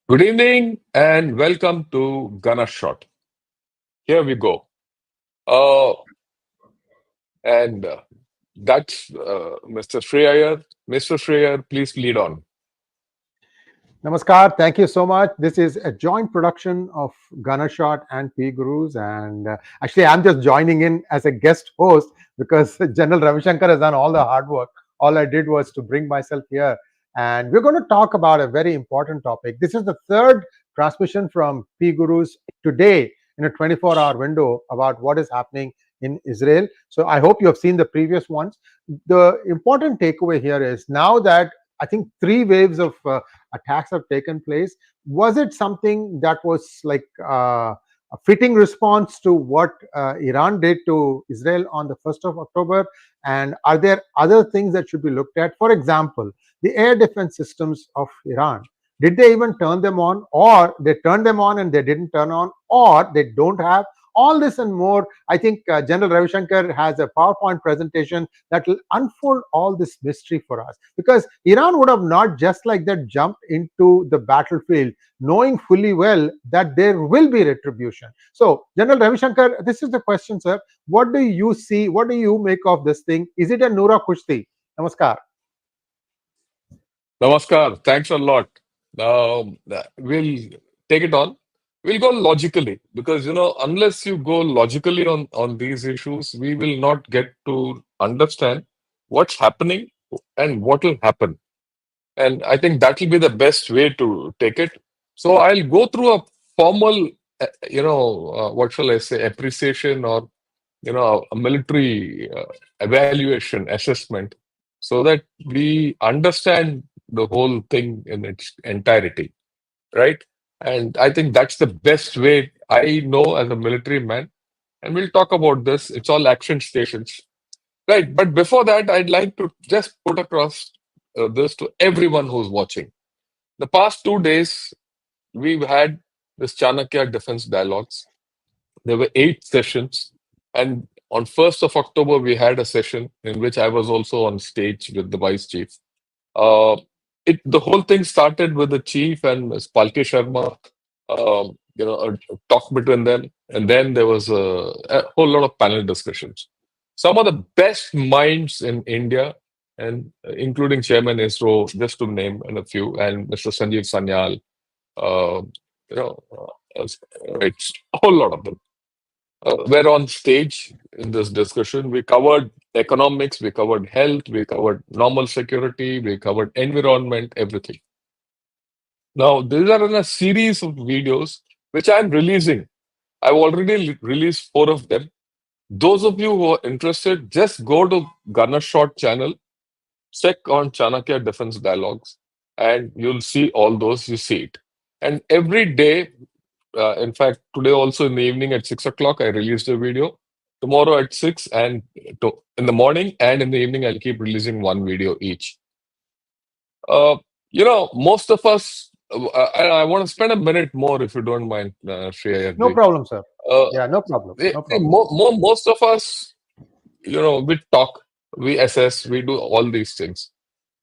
Good evening and welcome to Gunner Shot. Here we go. Uh, and that's Mr. Shreyar. Mr. Shreyar, please lead on. Namaskar. Thank you so much. This is a joint production of Gunner Shot and P Gurus. And actually, I'm just joining in as a guest host because General Ravi Shankar has done all the hard work. All I did was to bring myself here. And we're going to talk about a very important topic. This is the third transmission from P Gurus today in a 24-hour window about what is happening in Israel. So I hope you have seen the previous ones. The important takeaway here is now that I think three waves of attacks have taken place. Was it something that was like a fitting response to what Iran did to Israel on the 1st of October? And are there other things that should be looked at? For example, the air defense systems of Iran. Did they even turn them on, or they turned them on and they didn't turn on, or they don't have? All this and more. I think General Ravi Shankar has a PowerPoint presentation that will unfold all this mystery for us, because Iran would have not just like that jumped into the battlefield knowing fully well that there will be retribution. So General Ravi Shankar, this is the question, sir. What do you see? What do you make of this thing? Is it a Noura Kushti? Namaskar. Namaskar. Thanks a lot. We'll take it on. We'll go logically because, unless you go logically on these issues, we will not get to understand what's happening and what will happen. And I think that will be the best way to take it. So I'll go through a formal, what shall I say, appreciation or, a military evaluation assessment so that we understand the whole thing in its entirety, right? And I think that's the best way I know as a military man. And we'll talk about this. It's all action stations. Right. But before that, I'd like to just put across this to everyone who's watching. The past 2 days, we've had this Chanakya Defense Dialogues. There were 8 sessions. And on 1st of October, we had a session in which I was also on stage with the vice chief. Uh, the whole thing started with the chief and Ms. Palke Sharma, a talk between them. And then there was a whole lot of panel discussions. Some of the best minds in India, and including Chairman ISRO, just to name a few, and Mr. Sanjeev Sanyal, uh, you know, it's a whole lot of them were on stage in this discussion. We covered economics, we covered health, we covered normal security, we covered environment, everything. Now, these are in a series of videos which I'm releasing. I've already released 4 of them. Those of you who are interested, just go to Gunner Shot channel, check on Chanakya Defense Dialogues, and you'll see all those. You see it. And every day, in fact, today also in the evening at 6 o'clock, I released a video. Tomorrow at 6 and in the morning and in the evening, I'll keep releasing one video each. Most of us, I want to spend a minute more if you don't mind, No Shreya. problem, sir. Uh, Yeah, no problem. No problem. most of us, we talk, we assess, we do all these things.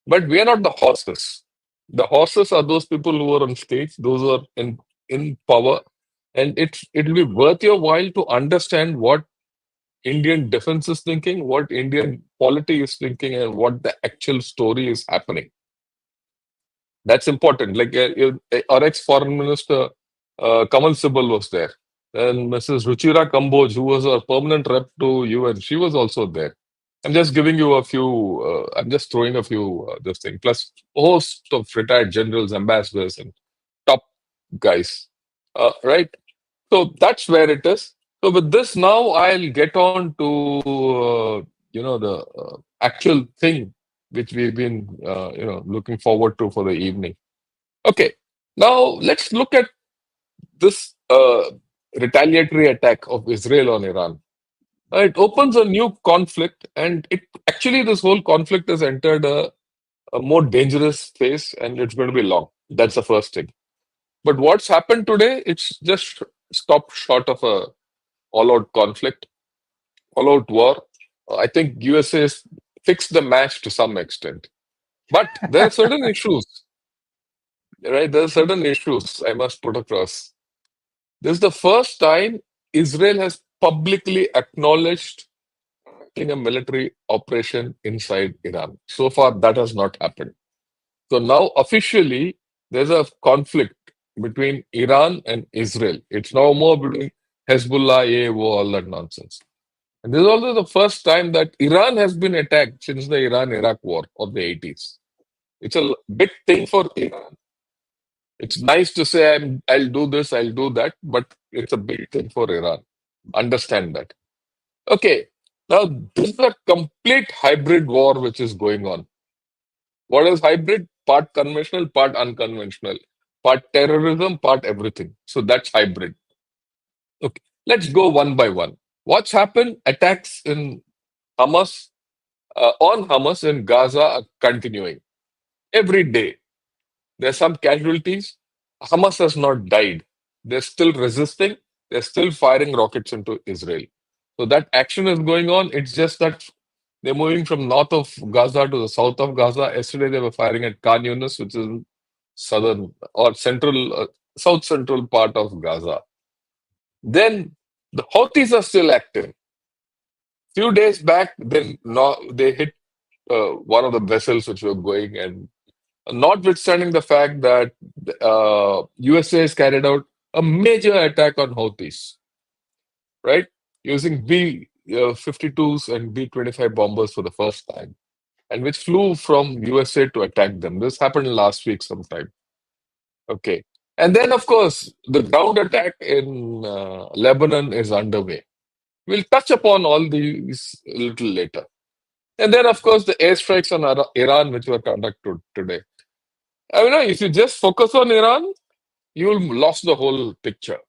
But we are not the horses. The horses are those people who are on stage, those who are in power. And it'll be worth your while to understand what Indian defense is thinking, what Indian polity is thinking, and what the actual story is happening. That's important. Like our ex-foreign minister, Kamal Sibal was there. And Mrs. Ruchira Kamboj, who was a permanent rep to UN, she was also there. I'm just giving you a few, I'm just throwing a few this thing, plus a host of retired generals, ambassadors, and top guys. Right? So that's where it is. So with this now, I'll get on to, the actual thing which we've been, looking forward to for the evening. Okay. Now let's look at this retaliatory attack of Israel on Iran. It opens a new conflict, and it actually this whole conflict has entered a more dangerous phase, and it's going to be long. That's the first thing. But what's happened today? It's just stopped short of a all-out conflict, all-out war. I think USA has fixed the match to some extent, but there are certain issues. right? There are certain issues I must put across. This is the first time Israel has publicly acknowledged a military operation inside Iran. So far, that has not happened. So now, officially, there's a conflict between Iran and Israel. It's now more between Hezbollah, AAO, all that nonsense. And this is also the first time that Iran has been attacked since the Iran-Iraq war of the 80s. It's a big thing for Iran. It's nice to say I'll do this, I'll do that, but it's a big thing for Iran. Understand that. Okay, now this is a complete hybrid war which is going on. What is hybrid? Part conventional, part unconventional, part terrorism, part everything. So that's hybrid. Okay, let's go one by one. What's happened? Attacks in Hamas, on Hamas in Gaza are continuing every day. There's some casualties. Hamas has not died. They're still resisting. They're still firing rockets into Israel. So that action is going on. It's just that they're moving from north of Gaza to the south of Gaza. Yesterday they were firing at Khan Yunis, which is southern or central, south central part of Gaza. Then the Houthis are still active. Few days back, then no, they hit one of the vessels which were going, and notwithstanding the fact that USA has carried out a major attack on Houthis, right? Using B 52s and B 25 bombers for the first time, and which flew from USA to attack them. This happened last week sometime. Okay. And then, of course, the ground attack in Lebanon is underway. We'll touch upon all these a little later. And then, of course, the airstrikes on Iran, which were conducted today. I mean, if you just focus on Iran, you'll lose the whole picture.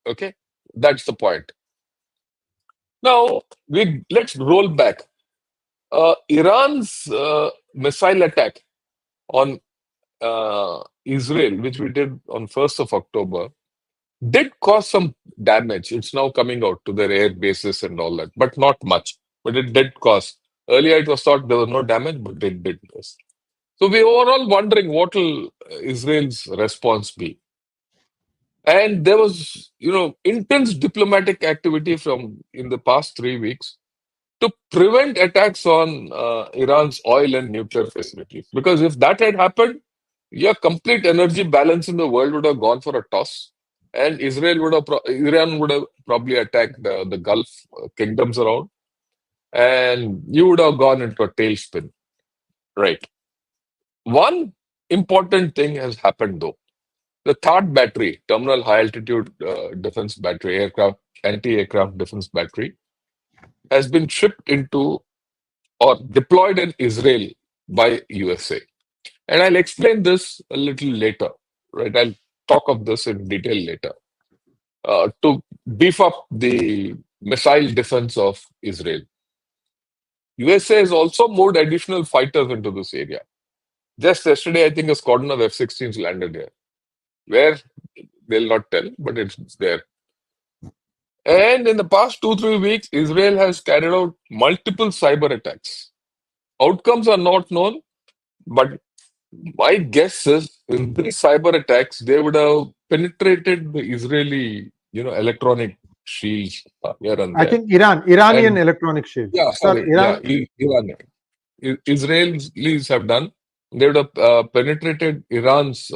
Okay, that's the point. Now we let's roll back. Iran's missile attack on Israel, which we did on 1st of October, did cause some damage. It's now coming out to their air bases and all that, but not much. But it did cause. Earlier, it was thought there was no damage, but it did cause. So we were all wondering what will Israel's response be. And there was, intense diplomatic activity from in the past 3 weeks to prevent attacks on Iran's oil and nuclear facilities. Because if that had happened, your complete energy balance in the world would have gone for a toss, and Iran would have probably attacked the Gulf kingdoms around, and you would have gone into a tailspin. Right. One important thing has happened though. The THAAD battery, Terminal High Altitude Defense Battery, anti-aircraft defense battery, has been shipped into or deployed in Israel by USA. And I'll explain this a little later, right? I'll talk of this in detail later to beef up the missile defense of Israel. USA has also moved additional fighters into this area. Just yesterday, I think a squadron of F-16s landed here. Where they'll not tell, but it's there. And in the past 2-3 weeks, Israel has carried out multiple cyber attacks. Outcomes are not known, but my guess is in these cyber attacks, they would have penetrated the Israeli, electronic shields here and I there. think Iranian And electronic shields. yeah, Sir, sorry, yeah, Iran. Iran. Israelis have done. They would have penetrated Iran's,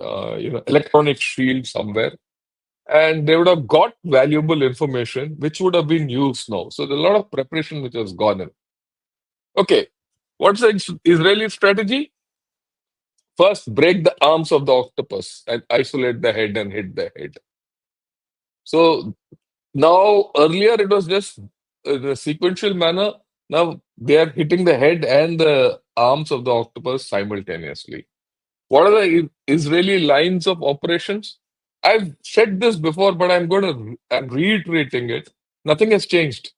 electronic shield somewhere, and they would have got valuable information which would have been used now. So there's a lot of preparation which has gone in. Okay, what's the Israeli strategy? First, break the arms of the octopus and isolate the head and hit the head. So now, earlier it was just in a sequential manner. Now they are hitting the head and the arms of the octopus simultaneously. What are the Israeli lines of operations? I've said this before, but I'm reiterating it. Nothing has changed.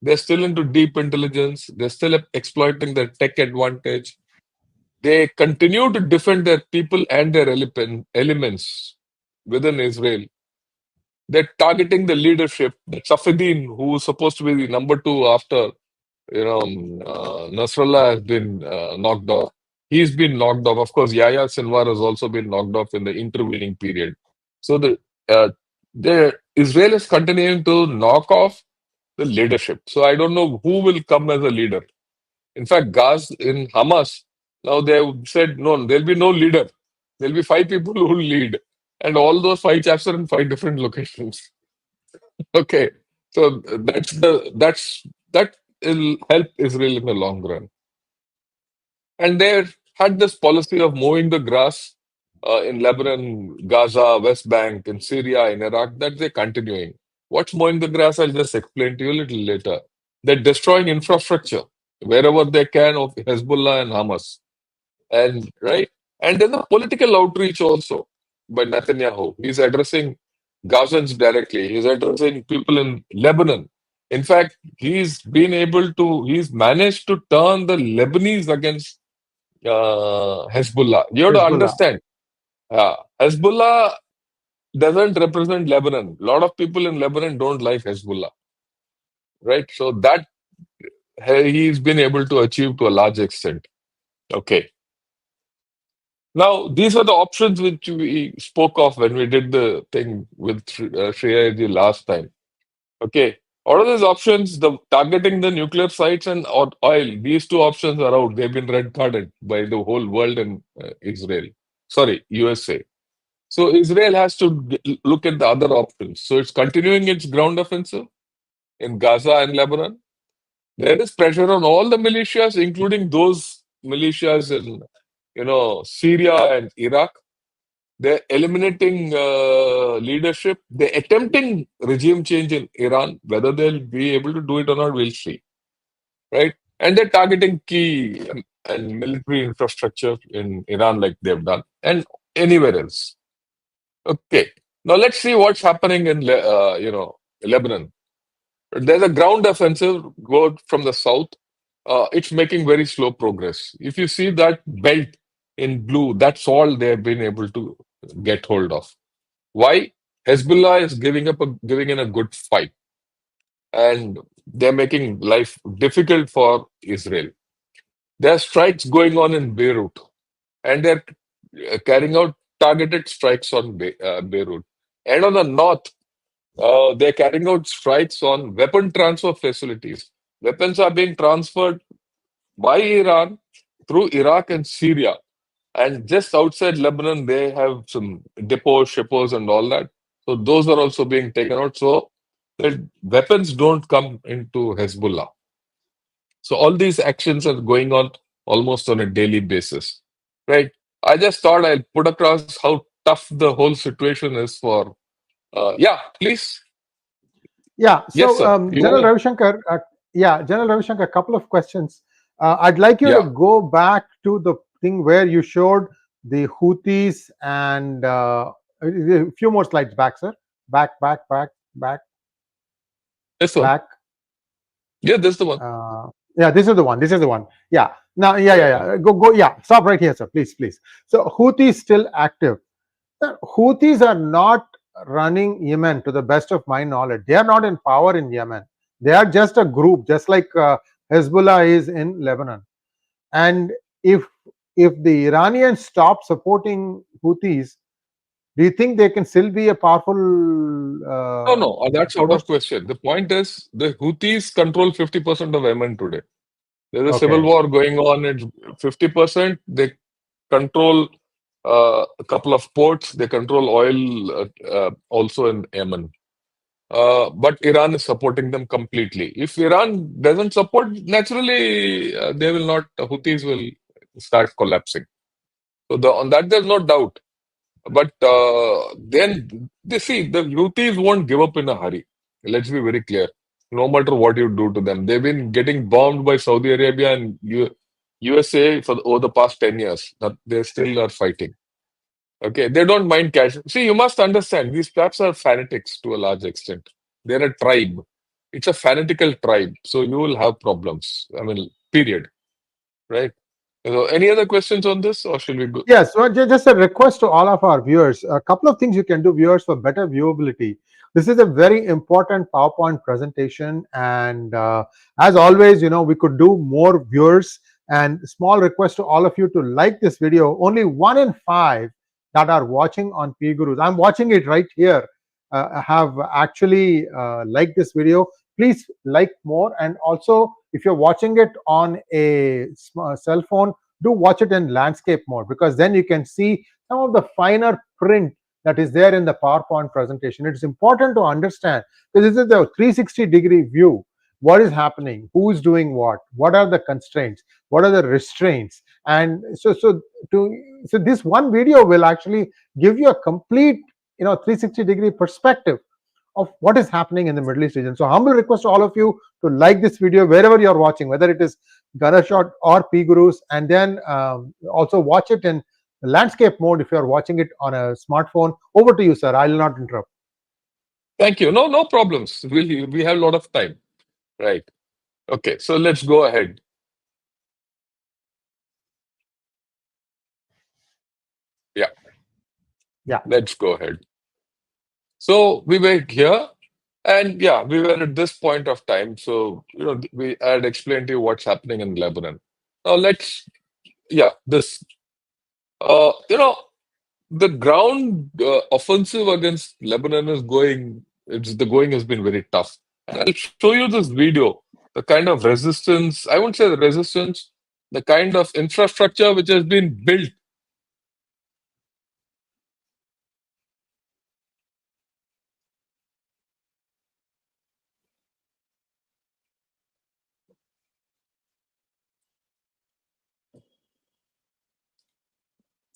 They're still into deep intelligence. They're still exploiting their tech advantage. They continue to defend their people and their elements within Israel. They're targeting the leadership. The Safedin, who is supposed to be the number two after Nasrallah has been knocked off. He's been knocked off. Of course, Yahya Sinwar has also been knocked off in the intervening period. So uh, the Israel is continuing to knock off the leadership. So I don't know who will come as a leader. In fact, Gaz in Hamas, now they have said, no, there'll be no leader. There'll be five people who will lead. And all those five chaps are in five different locations. Okay. So that will help Israel in the long run. And they had this policy of mowing the grass in Lebanon, Gaza, West Bank, in Syria, in Iraq, that they're continuing. What's mowing the grass? I'll just explain to you a little later. They're destroying infrastructure wherever they can of Hezbollah and Hamas. And right, and then the political outreach also by Netanyahu. He's addressing Gazans directly. He's addressing people in Lebanon. In fact, he's managed to turn the Lebanese against Hezbollah. You have to Hezbollah. understand, Hezbollah doesn't represent Lebanon. A lot of people in Lebanon don't like Hezbollah, right? So that he's been able to achieve to a large extent. Okay. Now, these are the options which we spoke of when we did the thing with Shreya last time. Okay. All of these options, the targeting the nuclear sites and oil, these two options are out. They've been red carded by the whole world and Israel. Sorry, USA. So Israel has to look at the other options. So it's continuing its ground offensive in Gaza and Lebanon. There is pressure on all the militias, including those militias in Syria and Iraq. They're eliminating leadership. They're attempting regime change in Iran. Whether they'll be able to do it or not, we'll see. Right? And they're targeting key and military infrastructure in Iran, like they've done, and anywhere else. Okay. Now let's see what's happening in Lebanon. There's a ground offensive go from the south. It's making very slow progress. If you see that belt in blue, that's all they've been able to get hold of. Why? Hezbollah is giving in a good fight, and they're making life difficult for Israel. There are strikes going on in Beirut, and they're carrying out targeted strikes on Beirut. And on the north, they're carrying out strikes on weapon transfer facilities. Weapons are being transferred by Iran through Iraq and Syria. And just outside Lebanon, they have some depots, shippers, and all that. So those are also being taken out. So the weapons don't come into Hezbollah. So all these actions are going on almost on a daily basis, right? I just thought I'll put across how tough the whole situation is for. Yeah, please. Yeah. Yes, So, sir. You General wanna? Ravi Shankar, General Ravi Shankar, a couple of questions. I'd like you to Yeah. go back to the thing where you showed the Houthis and a few more slides back, sir. Back, This one. back. Yeah, this is the one. Yeah, this is the one. This is the one. Yeah. Now, Yeah. Go. Yeah. Stop right here, sir. Please. So, Houthi is still active. Houthis are not running Yemen, to the best of my knowledge. They are not in power in Yemen. They are just a group, just like Hezbollah is in Lebanon. And if the Iranians stop supporting Houthis, do you think they can still be a powerful No, no, that's out of force? question. The point is the Houthis control 50% of Yemen today. There's a civil Okay. war going on. It's 50%. They control a couple of ports. They control oil also in Yemen. But Iran is supporting them completely. If Iran doesn't support, naturally they will not. Houthis will start collapsing. So on that, there's no doubt. But then they see the Houthis won't give up in a hurry. Let's be very clear. No matter what you do to them, they've been getting bombed by Saudi Arabia and USA over the past 10 years. That they still are fighting. Okay, they don't mind cash. See, you must understand these chaps are fanatics to a large extent. They're a tribe. It's a fanatical tribe, so you will have problems. I mean, period. Right? So, any other questions on this, or should we go? Yes, well, just a request to all of our viewers. A couple of things you can do, viewers, for better viewability. This is a very important PowerPoint presentation, and as always, we could do more viewers And small request to all of you to like this video. Only 1 in 5 that are watching on P Gurus, I'm watching it right here, have actually liked this video. Please like more. And also, if you're watching it on a cell phone, do watch it in landscape mode, because then you can see some of the finer print that is there in the PowerPoint presentation. It's important to understand, because this is the 360-degree view. What is happening? Who is doing what? What are the constraints? What are the restraints? And so this one video will actually give you a complete 360-degree perspective of what is happening in the Middle East region. So humble request to all of you to like this video wherever you're watching, whether it is Ganashot or P Gurus, and then also watch it in landscape mode if you're watching it on a smartphone. Over to you, sir. I will not interrupt. Thank you. No problems. We have a lot of time. Right. Okay. So let's go ahead. Yeah. Yeah. Let's go ahead. So we were here, and yeah, we were at this point of time. So we had explained to you what's happening in Lebanon. Now this. The ground offensive against Lebanon is going. The going has been very tough. And I'll show you this video. The kind of resistance. I won't say the resistance. The kind of infrastructure which has been built.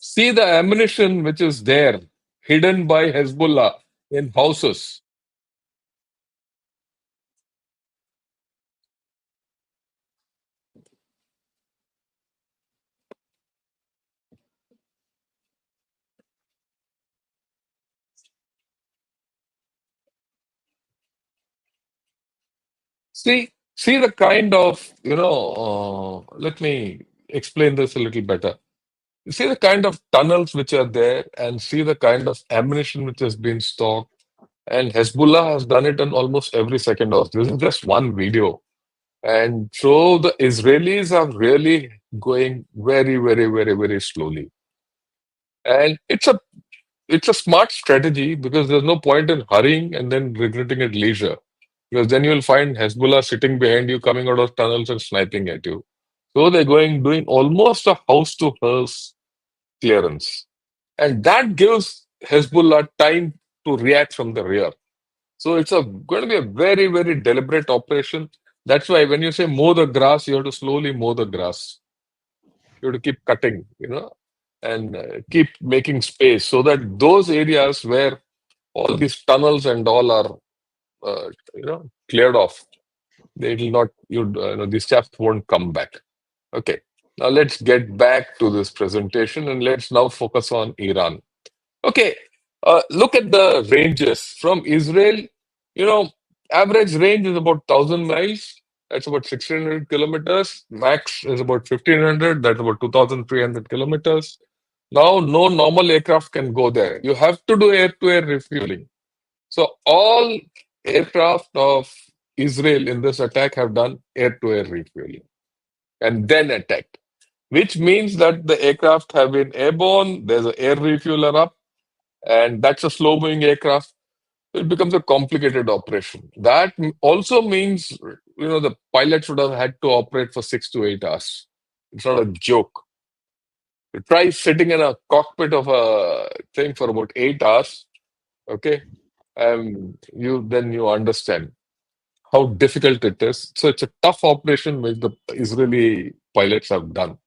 See the ammunition which is there, hidden by Hezbollah in houses. See the kind of, let me explain this a little better. You see the kind of tunnels which are there, and see the kind of ammunition which has been stocked. And Hezbollah has done it in almost every second of this is just one video. And so the Israelis are really going very, very, very, very slowly. And it's a smart strategy, because there's no point in hurrying and then regretting at leisure. Because then you'll find Hezbollah sitting behind you, coming out of tunnels and sniping at you. So they're doing almost a house to house clearance. And that gives Hezbollah time to react from the rear. So it's going to be a very, very deliberate operation. That's why when you say mow the grass, you have to slowly mow the grass. You have to keep cutting, and keep making space, so that those areas where all these tunnels and all are, cleared off, they will not, these chaps won't come back. Okay. Now let's get back to this presentation, and let's now focus on Iran. Okay, look at the ranges from Israel. You know, average range is about 1,000 miles. That's about 1,600 kilometers. Max is about 1,500. That's about 2,300 kilometers. Now, no normal aircraft can go there. You have to do air-to-air refueling. So all aircraft of Israel in this attack have done air-to-air refueling and then attacked, which means that the aircraft have been airborne. There's an air refueler up, and that's a slow moving aircraft. It becomes a complicated operation. That also means, the pilots would have had to operate for 6 to 8 hours. It's not a joke. You try sitting in a cockpit of a thing for about 8 hours, okay? You understand how difficult it is. So it's a tough operation which the Israeli pilots have done.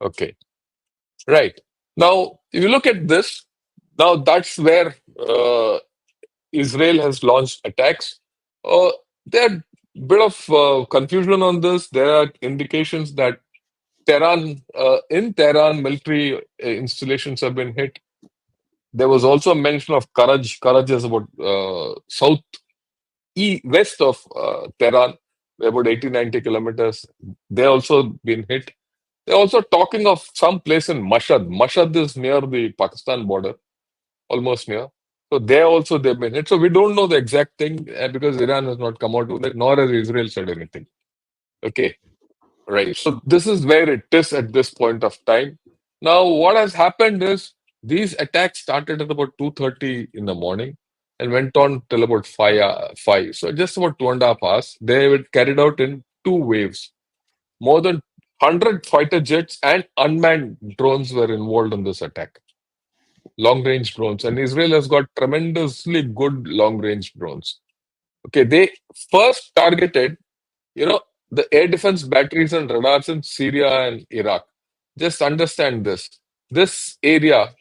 Okay, right. Now, if you look at this, now that's where Israel has launched attacks. There are a bit of confusion on this. There are indications that in Tehran, military installations have been hit. There was also a mention of Karaj. Karaj is about west of Tehran, about 80, 90 kilometers. They also been hit. They're also talking of some place in Mashhad. Mashhad is near the Pakistan border, almost near. So they've been hit. So we don't know the exact thing, because Iran has not come out with it, nor has Israel said anything. Okay. Right. So this is where it is at this point of time. Now, what has happened is these attacks started at about 2:30 in the morning and went on till about 5. So just about 2.5 hours. They were carried out in two waves. More than 100 fighter jets and unmanned drones were involved in this attack. Long range drones. And Israel has got tremendously good long range drones. Okay, they first targeted, you know, the air defense batteries and radars in Syria and Iraq. Just understand this. This area,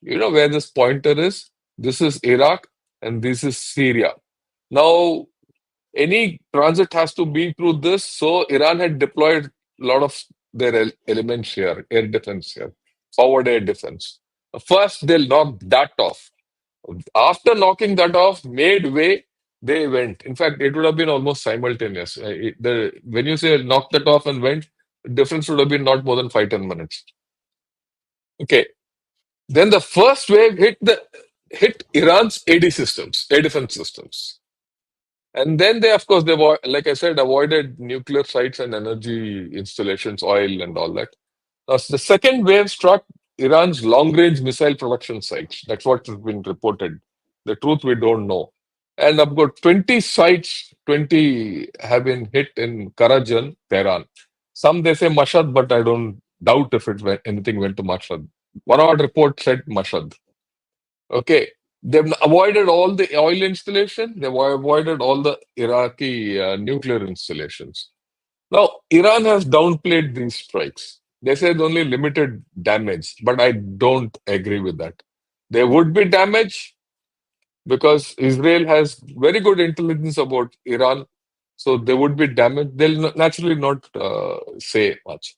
where this pointer is, this is Iraq and this is Syria. Now, any transit has to be through this. So Iran had deployed a lot of their elements here, air defense here, forward air defense. First, they'll knock that off. After knocking that off, made way, they went. In fact, it would have been almost simultaneous. When you say knock that off and went, the difference would have been not more than 5-10 minutes. Okay. Then the first wave hit Iran's AD systems, air defense systems. And then they, of course, like I said, avoided nuclear sites and energy installations, oil and all that. Now, the second wave struck Iran's long-range missile production sites. That's what has been reported. The truth we don't know. And about 20 sites, 20 have been hit in Karajan, Tehran. Some they say Mashhad, but I don't doubt if anything went to Mashhad. One odd report said Mashhad. Okay. They've avoided all the oil installation. They've avoided all the Iraqi nuclear installations. Now, Iran has downplayed these strikes. They said only limited damage, but I don't agree with that. There would be damage because Israel has very good intelligence about Iran. So there would be damage. They'll naturally not say much.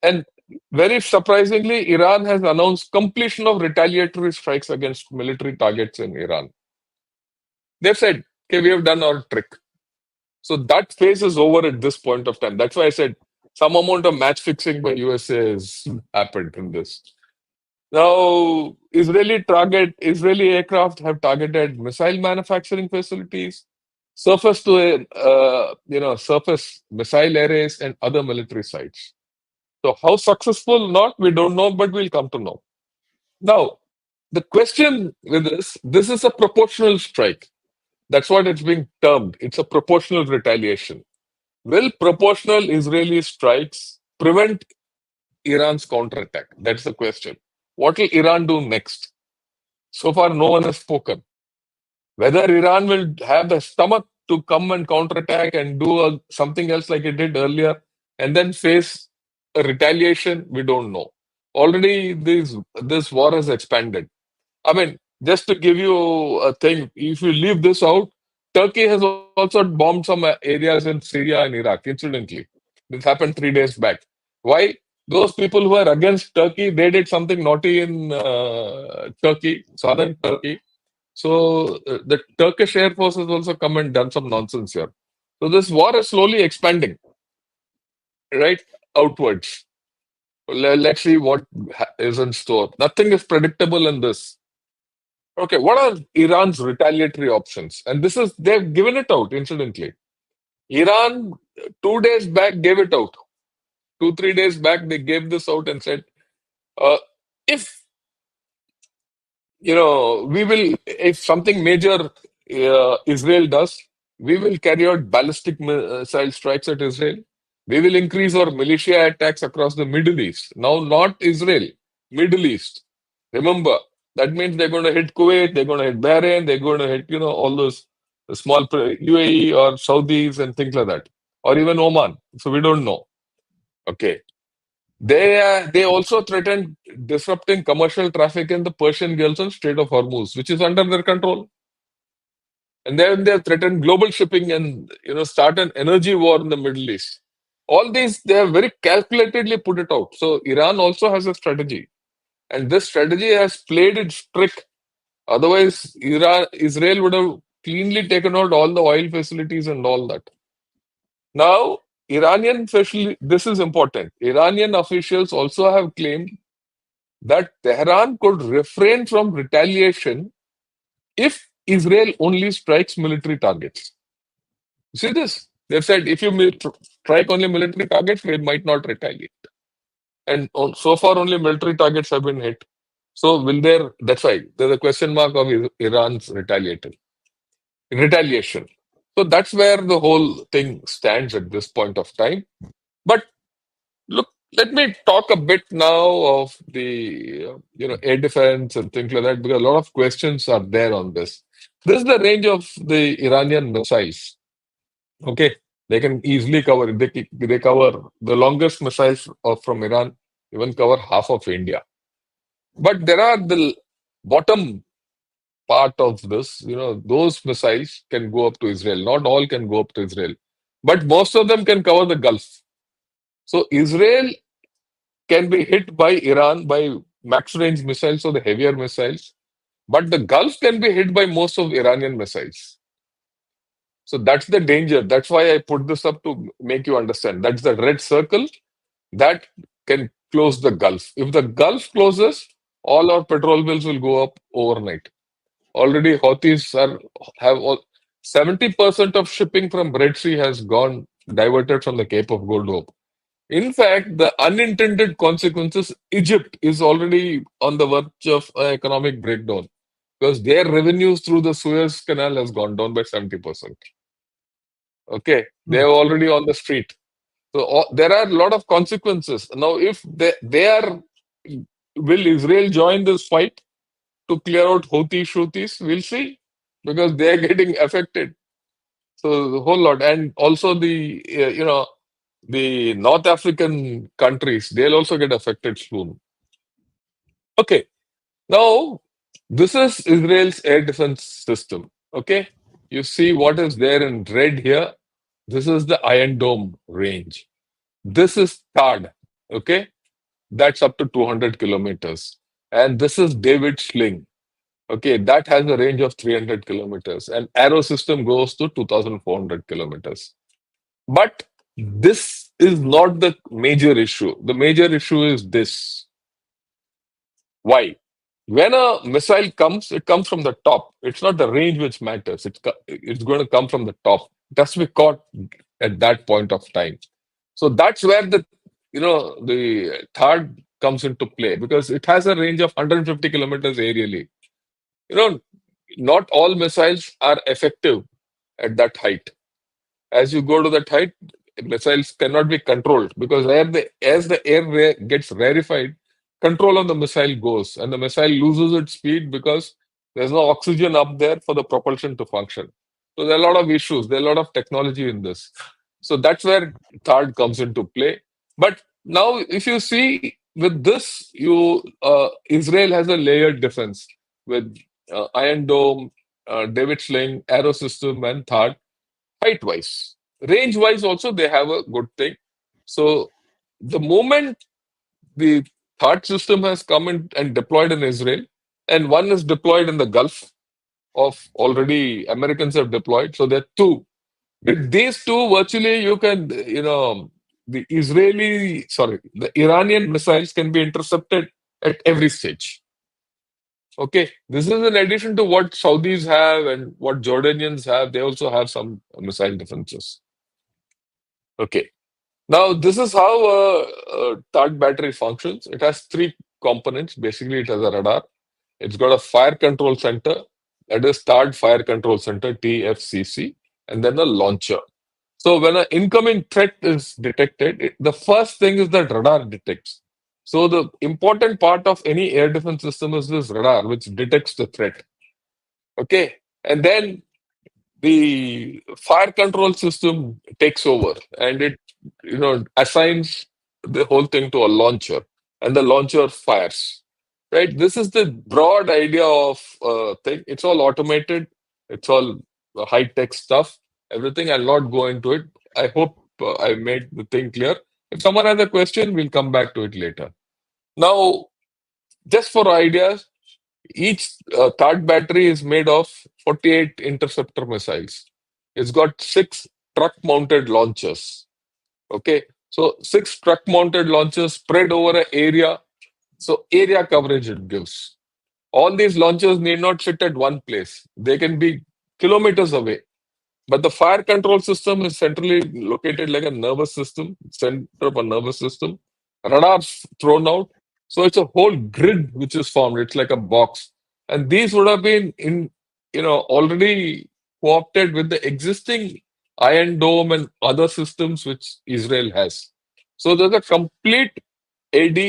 And very surprisingly, Iran has announced completion of retaliatory strikes against military targets in Iran. They've said, okay, we have done our trick. So that phase is over at this point of time. That's why I said some amount of match fixing by USA has happened in this. Now, Israeli aircraft have targeted missile manufacturing facilities, surface missile arrays and other military sites. So how successful not, we don't know, but we'll come to know. Now, the question with this is a proportional strike. That's what it's being termed. It's a proportional retaliation. Will proportional Israeli strikes prevent Iran's counterattack? That's the question. What will Iran do next? So far, no one has spoken. Whether Iran will have the stomach to come and counterattack and do something else like it did earlier and then face a retaliation, we don't know. Already, this war has expanded. I mean, just to give you a thing, if you leave this out, Turkey has also bombed some areas in Syria and Iraq, incidentally. This happened 3 days back. Why? Those people who are against Turkey, they did something naughty in Turkey, southern Turkey. So the Turkish Air Force has also come and done some nonsense here. So this war is slowly expanding, right, outwards. Let's see what is in store. Nothing is predictable in this. Okay, what are Iran's retaliatory options? And they've given it out, incidentally. Iran, 2 days back, gave it out. 2, 3 days back, they gave this out and said, uh, if, if something major Israel does, we will carry out ballistic missile strikes at Israel. We will increase our militia attacks across the Middle East. Now, not Israel, Middle East. Remember, that means they're going to hit Kuwait, they're going to hit Bahrain, they're going to hit, all those small UAE or Saudis and things like that, or even Oman. So we don't know. Okay. They also threatened disrupting commercial traffic in the Persian Gulf and Strait of Hormuz, which is under their control. And then they threatened global shipping and start an energy war in the Middle East. All these they have very calculatedly put it out. So Iran also has a strategy, and this strategy has played its trick. Otherwise, Israel would have cleanly taken out all the oil facilities and all that. Now, this is important. Iranian officials also have claimed that Tehran could refrain from retaliation if Israel only strikes military targets. See this? They've said if you strike only military targets, we might not retaliate. And so far, only military targets have been hit. So will there? That's why there's a question mark of Iran's retaliation. So that's where the whole thing stands at this point of time. But look, let me talk a bit now of the air defense and things like that, because a lot of questions are there on this. This is the range of the Iranian missiles. Okay, they can easily cover. They cover the longest missiles from Iran, even cover half of India. But there are the bottom part of this. Those missiles can go up to Israel. Not all can go up to Israel, but most of them can cover the Gulf. So Israel can be hit by Iran by max range missiles or the heavier missiles, but the Gulf can be hit by most of Iranian missiles. So that's the danger. That's why I put this up to make you understand. That's the red circle that can close the Gulf. If the Gulf closes, all our petrol bills will go up overnight. Already, Houthis have 70% of shipping from Red Sea has gone diverted from the Cape of Good Hope. In fact, the unintended consequences, Egypt is already on the verge of economic breakdown because their revenues through the Suez Canal has gone down by 70%. Okay, they Hmm. are already on the street. So there are a lot of consequences. Now, if they are, will Israel join this fight to clear out Houthi Shootis? We'll see because they are getting affected. So the whole lot, and also the North African countries, they'll also get affected soon. Okay, now this is Israel's air defense system. Okay, you see what is there in red here. This is the Iron Dome range. This is THAAD. Okay, that's up to 200 kilometers. And this is David Sling. Okay, that has a range of 300 kilometers. And Arrow system goes to 2,400 kilometers. But this is not the major issue. The major issue is this. Why? When a missile comes, it comes from the top. It's not the range which matters. It's going to come from the top. It has to be caught at that point of time. So that's where the third comes into play because it has a range of 150 kilometers aerially. You know, not all missiles are effective at that height. As you go to that height, missiles cannot be controlled because as the air gets rarefied, control on the missile goes and the missile loses its speed because there's no oxygen up there for the propulsion to function. So there are a lot of issues. There are a lot of technology in this. So that's where third comes into play. But now, if you see with this, Israel has a layered defense with Iron Dome, David Sling, Arrow System, and third height wise. Range wise, also, they have a good thing. So, the moment the third system has come in and deployed in Israel, and one is deployed in the Gulf of already Americans have deployed. So, there are two. With these two, virtually, you can, the Iranian missiles can be intercepted at every stage. Okay, this is in addition to what Saudis have and what Jordanians have. They also have some missile defenses. Okay. Now, this is how a THAAD battery functions. It has three components. Basically, it has a radar. It's got a fire control center, that is THAAD Fire Control Center, TFCC, and then a launcher. So, when an incoming threat is detected, the first thing is that radar detects. So, the important part of any air defense system is this radar, which detects the threat. Okay. And then the fire control system takes over and it assigns the whole thing to a launcher and the launcher fires, right? This is the broad idea of thing. It's all automated. It's all high tech stuff. Everything. I'll not go into it. I hope I made the thing clear. If someone has a question, we'll come back to it later. Now, just for ideas, each third battery is made of 48 interceptor missiles. It's got six truck mounted launchers. Okay. So, six truck mounted launchers spread over an area. So, area coverage it gives. All these launchers need not sit at one place, they can be kilometers away. But the fire control system is centrally located like a nervous system, center of a nervous system. Radars thrown out. So it's a whole grid which is formed. It's like a box. And these would have been already co-opted with the existing Iron Dome and other systems which Israel has. So there's a complete AD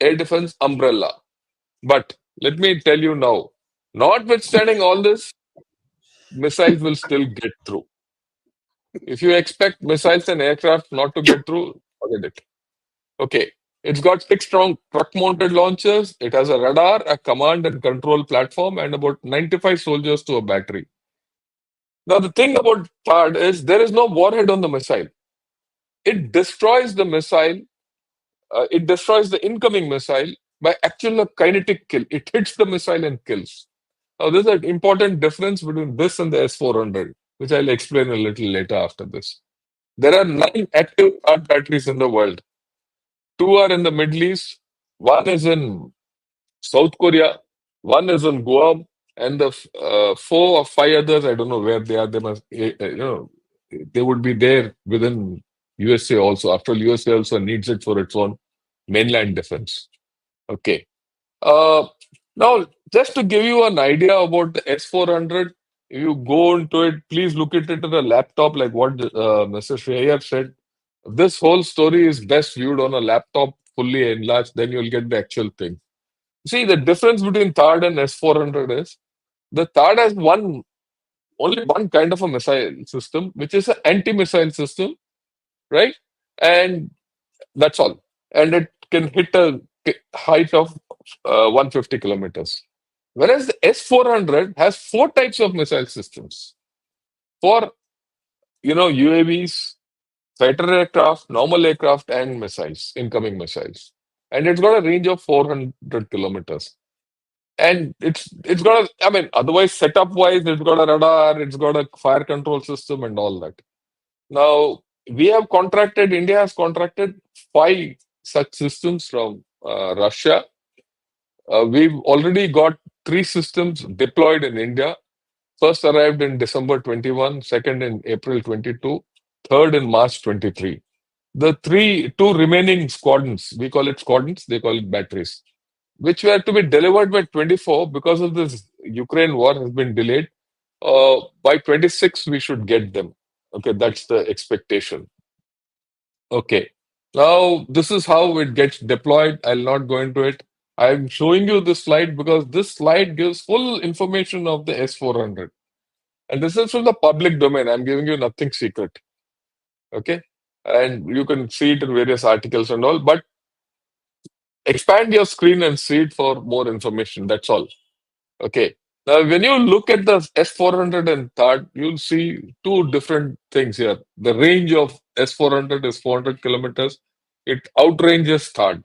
air defense umbrella. But let me tell you now, notwithstanding all this, missiles will still get through. If you expect missiles and aircraft not to get through, forget it. Okay. It's got six strong truck mounted launchers. It has a radar, a command and control platform, and about 95 soldiers to a battery. Now, the thing about THAAD is there is no warhead on the missile. It destroys the missile, it destroys the incoming missile by actual kinetic kill. It hits the missile and kills. Now, there's an important difference between this and the S-400, which I'll explain a little later after this. There are 9 active THAAD batteries in the world. 2 are in the Middle East, one is in South Korea, one is in Guam, and the 4 or 5 others, I don't know where they are. They must, they would be there within USA also. After all, USA also needs it for its own mainland defense. Okay. Uh, Now, just to give you an idea about the S400, if you go into it, please look at it on a laptop, like what Mr. Shreya said. This whole story is best viewed on a laptop, fully enlarged, then you'll get the actual thing. See, the difference between THAAD and S400 is the THAAD has only one kind of a missile system, which is an anti-missile system, right? And that's all. And it can hit a height of 150 kilometers. Whereas the S-400 has 4 types of missile systems for, UAVs, fighter aircraft, normal aircraft, and missiles, incoming missiles. And it's got a range of 400 kilometers. And it's got otherwise setup wise, it's got a radar, it's got a fire control system and all that. Now, India has contracted 5 such systems from Russia. We've already got 3 systems deployed in India. First arrived in December 21, second in April 22, third in March 23. The two remaining squadrons, we call it squadrons, they call it batteries, which were to be delivered by 24 because of this Ukraine war has been delayed. By 26, we should get them. Okay, that's the expectation. Okay. Now, this is how it gets deployed. I'll not go into it. I'm showing you this slide because this slide gives full information of the S400. And this is from the public domain. I'm giving you nothing secret. Okay. And you can see it in various articles and all, but expand your screen and see it for more information. That's all. Okay. Now, when you look at the S400 and THAAD, you'll see 2 different things here. The range of S400 is 400 kilometers. It outranges THAAD.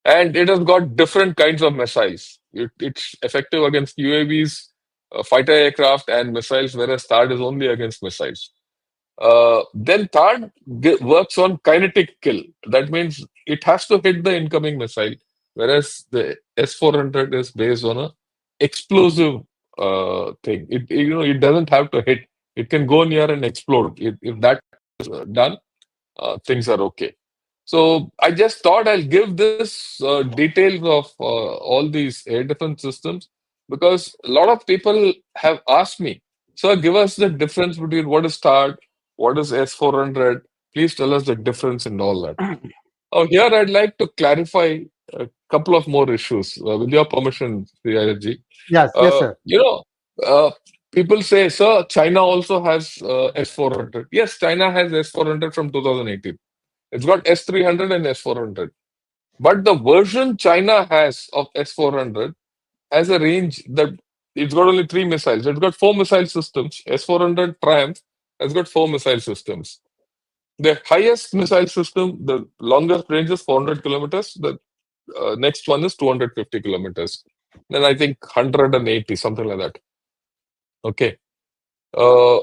And it has got different kinds of missiles. It's effective against UAVs, fighter aircraft, and missiles, whereas THAAD is only against missiles. Then THAAD works on kinetic kill. That means it has to hit the incoming missile, whereas the S-400 is based on a explosive thing. It doesn't have to hit. It can go near and explode. If that is done, things are okay. So I just thought I'll give this details of all these air defense systems because a lot of people have asked me, "Sir, give us the difference between what is THAAD, what is S-400. Please tell us the difference in all that." Oh, here I'd like to clarify a couple of more issues with your permission, Priyaji. Yes, yes, Uh, sir. you know, uh, People say, "Sir, China also has S-400." Yes, China has S-400 from 2018. It's got S-300 and S-400. But the version China has of S-400 has a range that it's got only 3 missiles. It's got 4 missile systems. S-400 Triumph has got 4 missile systems. The highest missile system, the longest range is 400 kilometers. The next one is 250 kilometers. Then I think 180, something like that. Okay. Uh,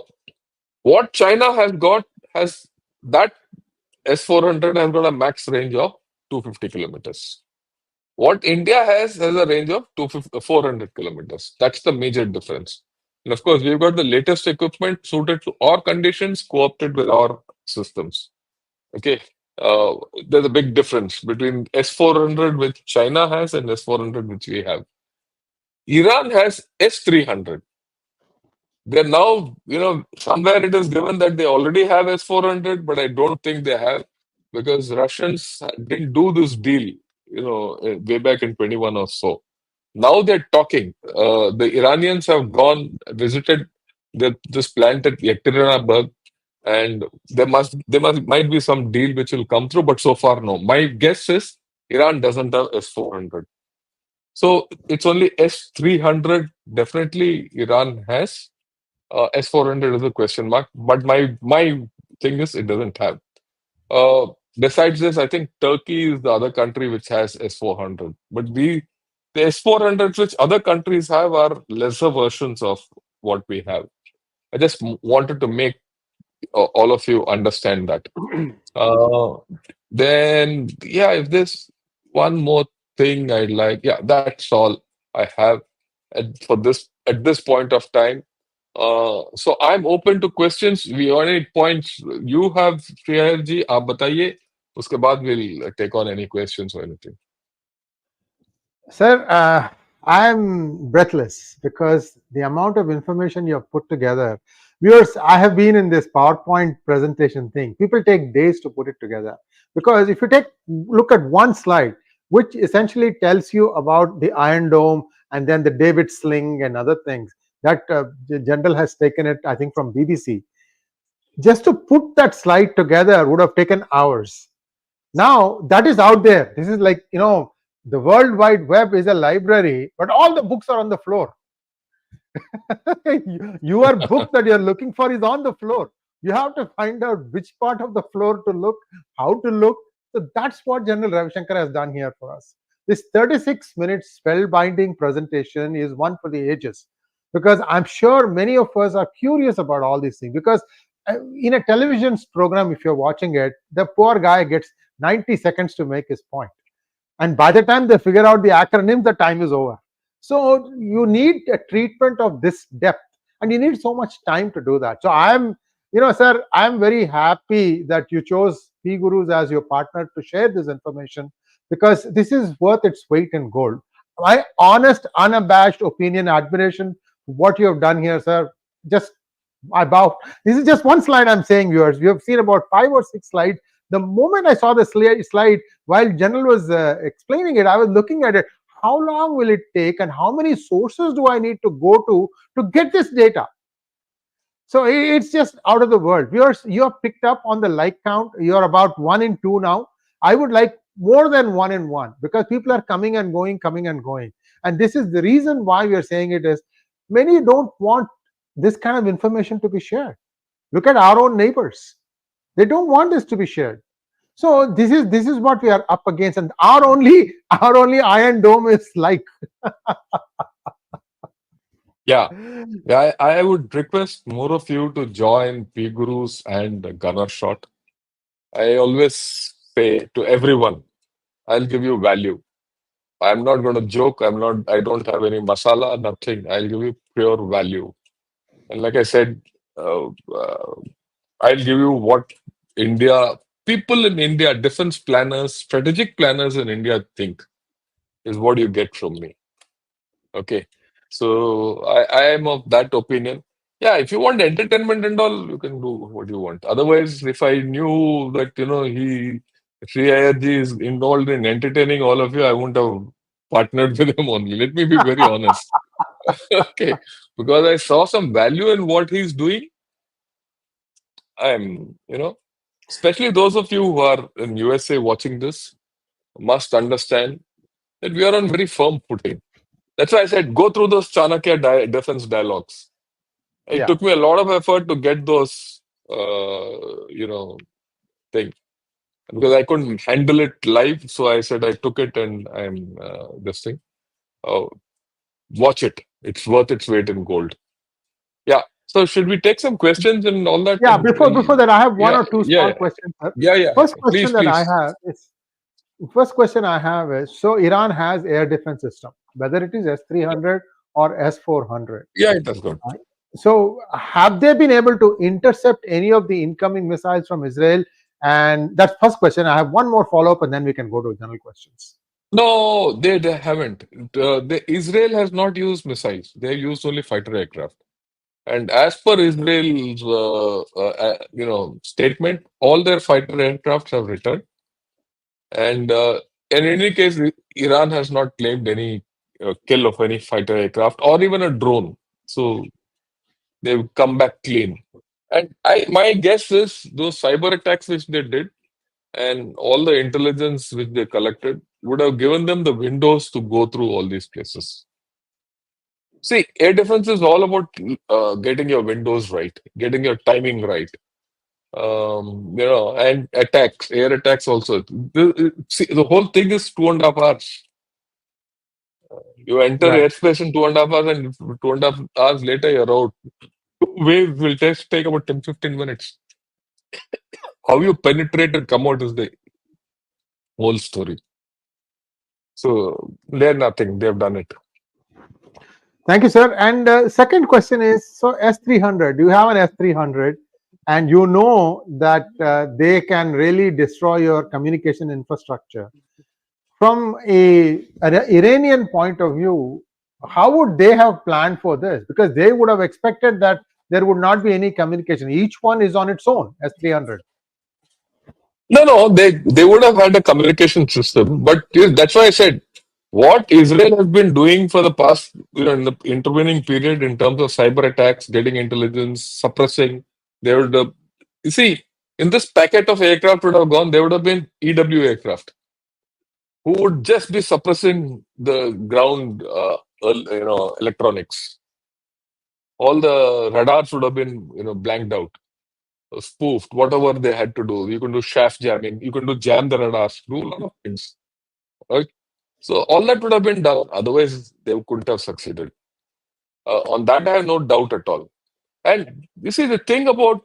what China has got has that S-400 has got a max range of 250 kilometers. What India has a range of 400 kilometers. That's the major difference. And of course, we've got the latest equipment suited to our conditions, co-opted with our systems. Okay. Uh, there's a big difference between S-400, which China has, and S-400, which we have. Iran has S-300. They're now, somewhere it is given that they already have S-400, but I don't think they have, because Russians didn't do this deal, way back in 21 or so. Now they're talking. The Iranians have gone, visited this plant at Yekaterinburg, and might be some deal which will come through, but so far, no. My guess is Iran doesn't have S-400. So it's only S-300, definitely Iran has. S-400 is a question mark, but my thing is it doesn't have. Uh, Besides this, I think Turkey is the other country which has S-400. But the S-400s which other countries have are lesser versions of what we have. I just wanted to make all of you understand that. Uh, then, yeah, if there's one more thing I'd like, yeah, that's all I have at this point of time. So I'm open to questions. We on any points you have, Shreya ji, आप बताइए. उसके बाद we'll take on any questions or anything. Sir, I'm breathless because the amount of information you have put together. Viewers, I have been in this PowerPoint presentation thing. People take days to put it together because if you look at one slide, which essentially tells you about the Iron Dome and then the David Sling and other things, that the general has taken it, I think, from BBC. Just to put that slide together would have taken hours. Now that is out there. This is like, the World Wide Web is a library, but all the books are on the floor. Your book that you're looking for is on the floor. You have to find out which part of the floor to look, how to look. So that's what General Ravi Shankar has done here for us. This 36 minutes spellbinding presentation is one for the ages, because I'm sure many of us are curious about all these things. Because in a television program, if you're watching it, the poor guy gets 90 seconds to make his point, and by the time they figure out the acronyms, the time is over. So you need a treatment of this depth, and you need so much time to do that. So sir, I'm very happy that you chose P Gurus as your partner to share this information, because this is worth its weight in gold. My honest, unabashed opinion, admiration for what you have done here, sir. Just I bow. This is just one slide I'm saying, viewers. You have seen about 5 or 6 slides. The moment I saw the slide, while General was explaining it, I was looking at it. How long will it take, and how many sources do I need to go to get this data? So it's just out of the world. Viewers, you have picked up on the like count. You're about 1 in 2 now. I would like more than 1 in 1, because people are coming and going, coming and going. And this is the reason why we are saying it is many don't want this kind of information to be shared. Look at our own neighbors. They don't want this to be shared. So this is what we are up against, and our only Iron Dome is like. Yeah. Yeah, I would request more of you to join P Gurus and Gunner Shot. I always say to everyone, I'll give you value. I'm not going to joke. I don't have any masala, nothing. I'll give you pure value. And like I said, uh, uh, I'll give you what people in India, defense planners, strategic planners in India think is what you get from me. Okay. So I am of that opinion. Yeah, if you want entertainment and all, you can do what you want. Otherwise, if I knew that, Sri Ayerji is involved in entertaining all of you, I wouldn't have partnered with him only. Let me be very honest. Okay. Because I saw some value in what he's doing. I'm, especially those of you who are in USA watching this must understand that we are on very firm footing. That's why I said go through those Chanakya defense dialogues. It Yeah. took me a lot of effort to get those, thing, because I couldn't handle it live. So I said I took it and I'm this thing. Uh, Watch it. It's worth its weight in gold. Yeah. So should we take some questions and all that? Yeah. Before that, I have one Yeah, or two yeah, small yeah, questions, sir. yeah, yeah. First Please, question that I please. have is First question I have is, so Iran has air defense system, whether it is S-300 or S-400. Yeah, it has got. So, have they been able to intercept any of the incoming missiles from Israel? And that's first question. I have one more follow up, and then we can go to general questions. No, they haven't. Israel has not used missiles. They used only fighter aircraft. And as per Israel's statement, all their fighter aircraft have returned. And in any case, Iran has not claimed any kill of any fighter aircraft or even a drone. So they've come back clean. And my guess is those cyber attacks which they did and all the intelligence which they collected would have given them the windows to go through all these places. See, air defense is all about getting your windows right, getting your timing right. And attacks, air attacks also. See, the whole thing is 2.5 hours. You enter Right. airspace in 2.5 hours, and 2.5 hours later, you're out. Waves will take about 10-15 minutes. How you penetrate and come out is the whole story. So they're nothing. They've done it. Thank you, sir. And second question is, so S-300, you have an S-300, and you know that they can really destroy your communication infrastructure. From an Iranian point of view, how would they have planned for this? Because they would have expected that there would not be any communication. Each one is on its own, S-300. No, they would have had a communication system, but that's why I said what Israel has been doing for the past, in the intervening period in terms of cyber attacks, getting intelligence, suppressing. They would have, you see, in this packet of aircraft would have gone. There would have been EW aircraft who would just be suppressing the ground, electronics. All the radars would have been, blanked out, spoofed, whatever they had to do. You can do shaft jamming, you can do jam the radars, do a lot of things, right? So all that would have been done. Otherwise, they couldn't have succeeded. On that, I have no doubt at all. And you see, the thing about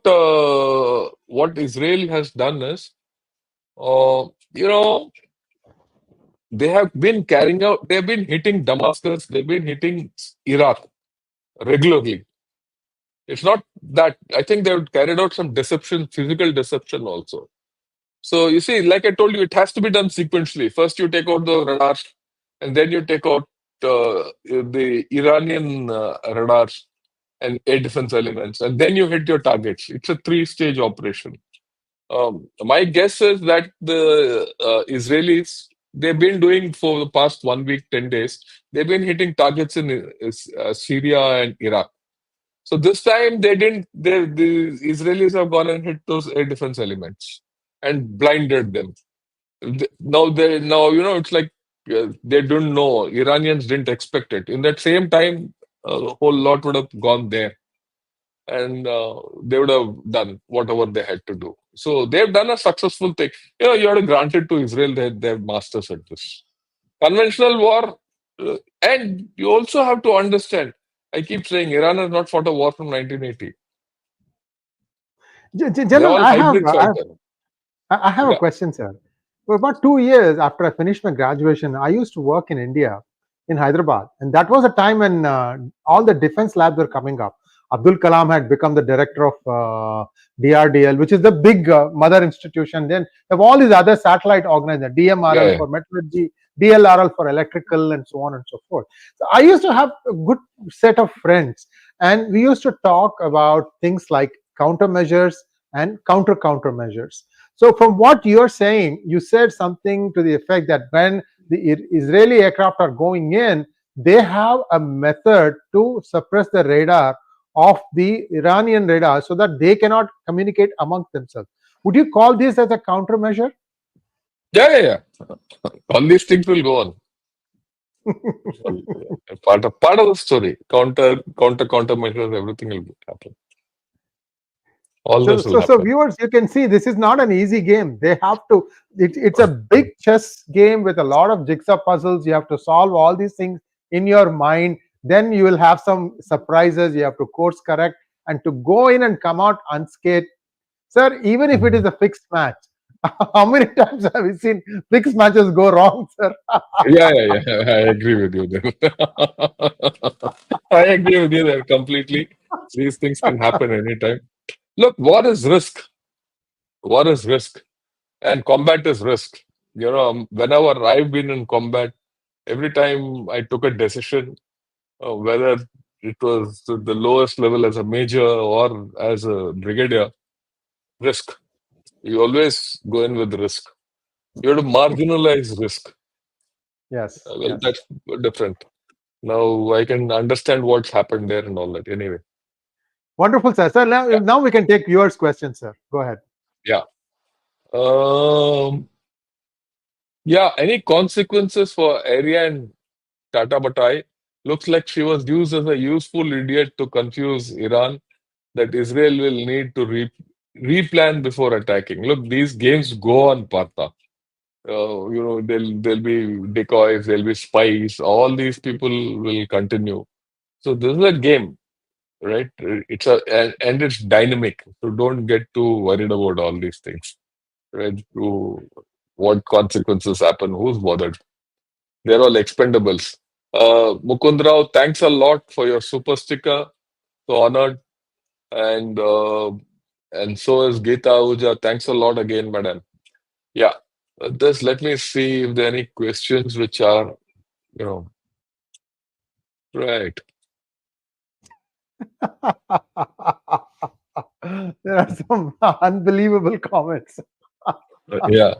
what Israel has done is, uh, you know, they have been carrying out, they've been hitting Damascus, they've been hitting Iraq regularly. It's not that, I think they've carried out some deception, physical deception also. So you see, like I told you, it has to be done sequentially. First, you take out the radars, and then you take out the Iranian radars and air defense elements, and then you hit your targets. It's a three-stage operation. My guess is that the Israelis, they've been doing for the past 1 week, 10 days, they've been hitting targets in Syria and Iraq. So this time they didn't. The Israelis have gone and hit those air defense elements and blinded them. Now it's like they don't know. Iranians didn't expect it. In that same time, a whole lot would have gone there, and they would have done whatever they had to do. So they've done a successful thing. You have to grant it to Israel. They're masters at this conventional war, and you also have to understand. I keep saying Iran has not fought a war from 1980. They're General, all hybrid fighters. I have a Yeah, question, sir. For about 2 years after I finished my graduation, I used to work in India, in Hyderabad, and that was a time when all the defense labs were coming up. Abdul Kalam had become the director of DRDL, which is the big mother institution. Then you have all these other satellite organizations, yeah, DMRL yeah. for metallurgy, DLRL for electrical, and so on and so forth. So I used to have a good set of friends, and we used to talk about things like countermeasures and countermeasures. So, from what you're saying, you said something to the effect that when the Israeli aircraft are going in, they have a method to suppress the radar of the Iranian radar so that they cannot communicate amongst themselves. Would you call this as a countermeasure? Yeah. All these things will go on. Part of the story. Countermeasures, everything will happen. All So, this will so, so happen. viewers, you can see this is not an easy game. They have to. It's a big chess game with a lot of jigsaw puzzles. You have to solve all these things in your mind. Then you will have some surprises. You have to course correct and to go in and come out unscathed, sir. Even if it is Mhm. a fixed match, how many times have we seen fixed matches go wrong, sir? Yeah. I agree with you there. I agree with you there completely. These things can happen anytime. Look, war is risk. War is risk, and combat is risk. Whenever I've been in combat, every time I took a decision, whether it was to the lowest level as a major or as a brigadier, risk. You always go in with risk. You have to marginalize risk. Yes, Well, yes. that's different. Now I can understand what's happened there and all that. Anyway, Wonderful, sir. Sir, now, yeah, now we can take yours question, sir. Go ahead. yeah. Um, yeah. Any consequences for Arya and Tata Batai? Looks like she was used as a useful idiot to confuse Iran that Israel will need to replan before attacking. Look, these games go on, Partha. There'll be decoys, there'll be spies. All these people will continue. So this is a game, right? And it's dynamic. So don't get too worried about all these things, right? What consequences happen? Who's bothered? They're all expendables. Mukund Rao, thanks a lot for your super sticker. So honored. And so is Geeta Ahuja. Thanks a lot again, madam. Yeah. Just let me see if there are any questions which are, you know, right. There are some unbelievable comments. Yeah.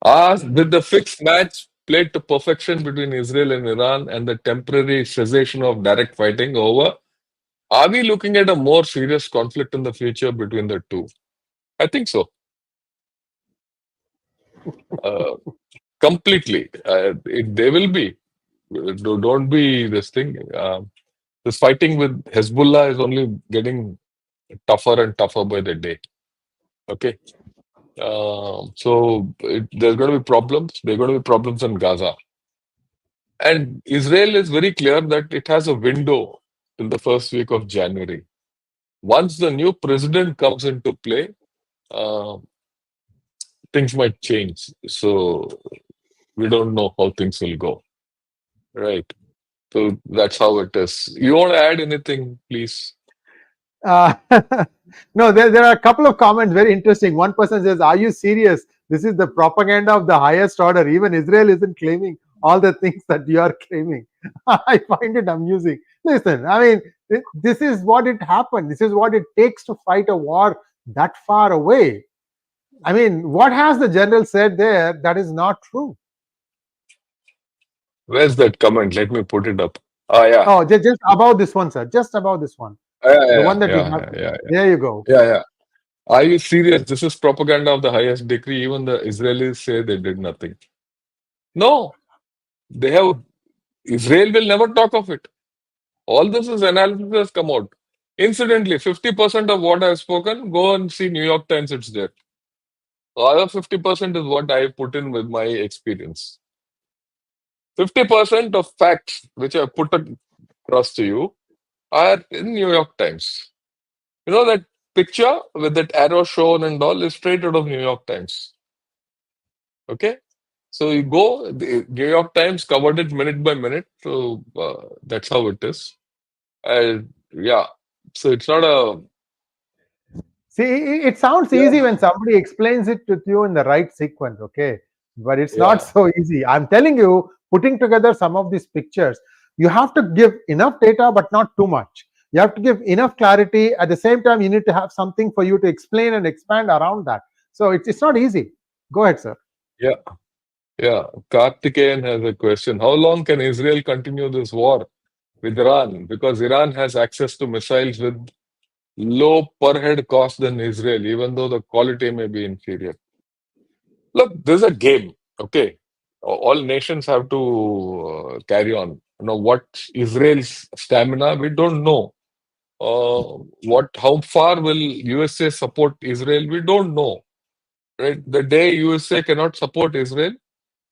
With the fixed match played to perfection between Israel and Iran and the temporary cessation of direct fighting over, are we looking at a more serious conflict in the future between the two? I think so. Uh, Completely. They will be. Don't be this thing. This fighting with Hezbollah is only getting tougher and tougher by the day. Okay. There's going to be problems. There are going to be problems in Gaza. And Israel is very clear that it has a window till the first week of January. Once the new president comes into play, uh, things might change. So we don't know how things will go. Right. So that's how it is. You want to add anything, please? Uh, no, there are a couple of comments very interesting. One person says, "Are you serious? This is the propaganda of the highest order. Even Israel isn't claiming all the things that you are claiming." I find it amusing. Listen, I mean, this is what it happened. This is what it takes to fight a war that far away. I mean, what has the general said there that is not true? Where's that comment? Let me put it up. Ah, yeah. Oh, just about this one, sir. Just about this one. Yeah, The yeah, one that we yeah, have. yeah, yeah, yeah. There you go. Yeah, yeah. Are you serious? This is propaganda of the highest degree. Even the Israelis say they did nothing. No, they have. Israel will never talk of it. All this is analysis has come out. Incidentally, 50% of what I've spoken, go and see New York Times, it's there. The other 50% is what I put in with my experience. 50% of facts which I put across to you are in New York Times. You know that picture with that arrow shown and all is straight out of New York Times. Okay? So you go, the New York Times covered it minute by minute. So that's how it is. Yeah. So it's not a, See, it sounds yeah, easy when somebody explains it to you in the right sequence, okay? But it's not yeah, so easy. I'm telling you, putting together some of these pictures, you have to give enough data, but not too much. You have to give enough clarity. At the same time, you need to have something for you to explain and expand around that. So it's not easy. Go ahead, sir. yeah, yeah. Karthikeyan has a question. How long can Israel continue this war with Iran? Because Iran has access to missiles with low per head cost than Israel, even though the quality may be inferior. Look, this is a game, okay? All nations have to carry on. What Israel's stamina, we don't know. How far will USA support Israel? We don't know. Right? The day USA cannot support Israel,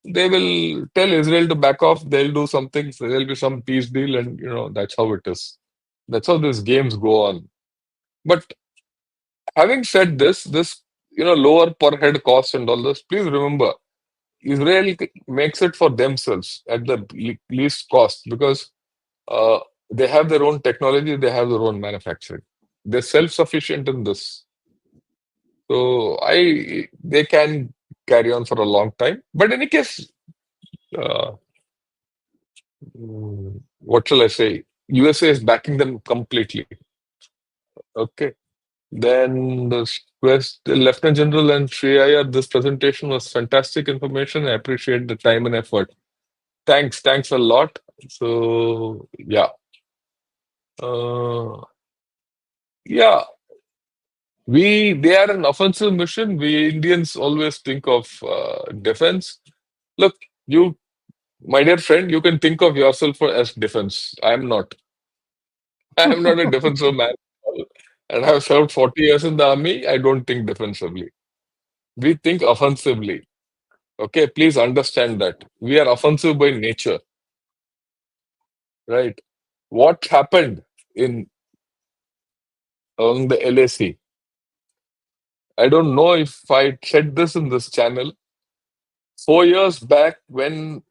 they will tell Israel to back off. They'll do something. So there'll be some peace deal, and that's how it is. That's how these games go on. But having said this lower per head cost and all this, please remember Israel makes it for themselves at the least cost because They have their own technology, they have their own manufacturing. They're self-sufficient in this. So they can carry on for a long time. But in any case, uh, what shall I say? USA is backing them completely. Okay. Then the Lieutenant General and Shreya, this presentation was fantastic information. I appreciate the time and effort. Thanks a lot. So yeah, uh, yeah, they are an offensive mission. We Indians always think of defense. Look, you, my dear friend, you can think of yourself as defense. I am not. I am not a defensive man. And I have served 40 years in the army. I don't think defensively. We think offensively. Okay, please understand that. We are offensive by nature, right? What happened in on the LAC? I don't know if I said this in this channel. 4 years back, when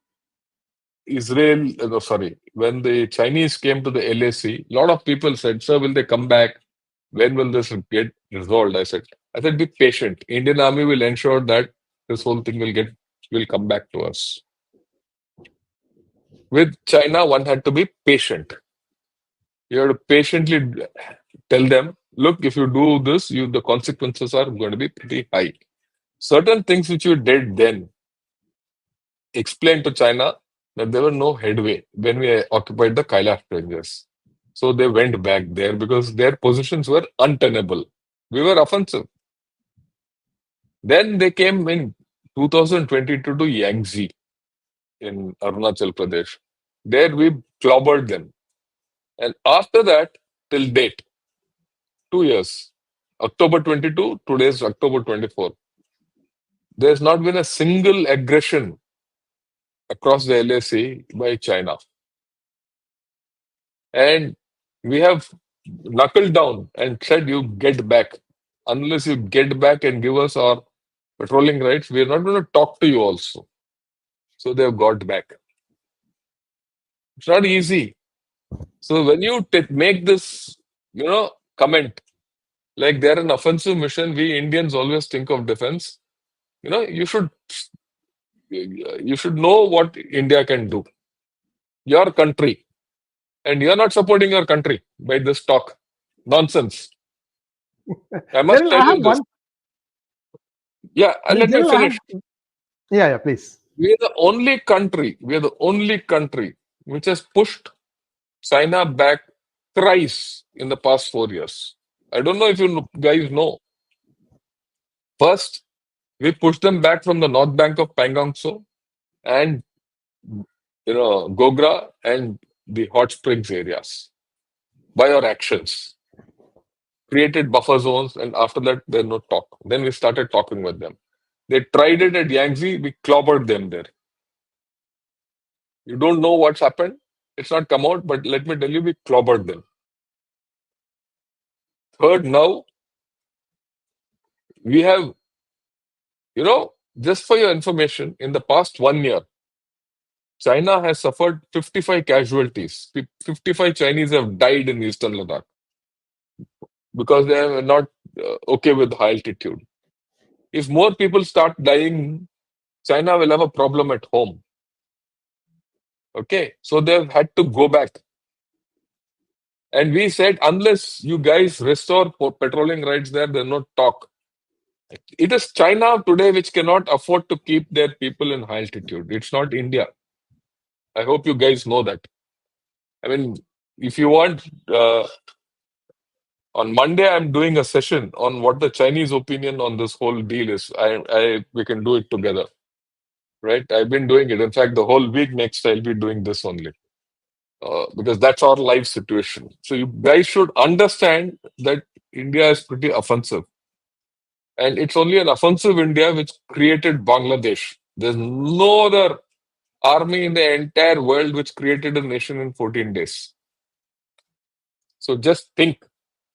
when the Chinese came to the LAC, a lot of people said, "Sir, will they come back? When will this get resolved?" I said, be patient. Indian Army will ensure that this whole thing will come back to us. With China, one had to be patient. You have to patiently tell them, look, if you do this, the consequences are going to be pretty high. Certain things which you did then, explain to China that there were no headway when we occupied the Kailash ranges. So they went back there because their positions were untenable. We were offensive. Then they came in 2022 to Yangtze in Arunachal Pradesh. There we clobbered them. And after that, till date, 2 years, October 22, today's October 24. There's not been a single aggression across the LAC by China. And we have knuckled down and said, you get back. Unless you get back and give us our patrolling rights, we are not going to talk to you also. So they have got back. It's not easy. So when you make this, comment, like they're an offensive mission, we Indians always think of defense. You should know what India can do. Your country, and you're not supporting your country by this talk. Nonsense. I must General, tell I have you this. one. Yeah, let me General, I have. finish. Yeah, please. We are the only country which has pushed China back thrice in the past 4 years. I don't know if you guys know. First, we pushed them back from the north bank of Pangong Tso and Gogra and the hot springs areas by our actions. Created buffer zones, and after that, there's no talk. Then we started talking with them. They tried it at Yangtze, we clobbered them there. You don't know what's happened. It's not come out, but let me tell you, we clobbered them. Third, now we have, just for your information, in the past 1 year, China has suffered 55 casualties. 55 Chinese have died in eastern Ladakh because they are not okay with high altitude. If more people start dying, China will have a problem at home. Okay, so they've had to go back. And we said, unless you guys restore patrolling rights there, there's no talk. It is China today which cannot afford to keep their people in high altitude. It's not India. I hope you guys know that. I mean, if you want, on Monday, I'm doing a session on what the Chinese opinion on this whole deal is. We can do it together, right? I've been doing it. In fact, the whole week next, I'll be doing this only. Because that's our life situation. So you guys should understand that India is pretty offensive. And it's only an offensive India which created Bangladesh. There's no other army in the entire world which created a nation in 14 days. So just think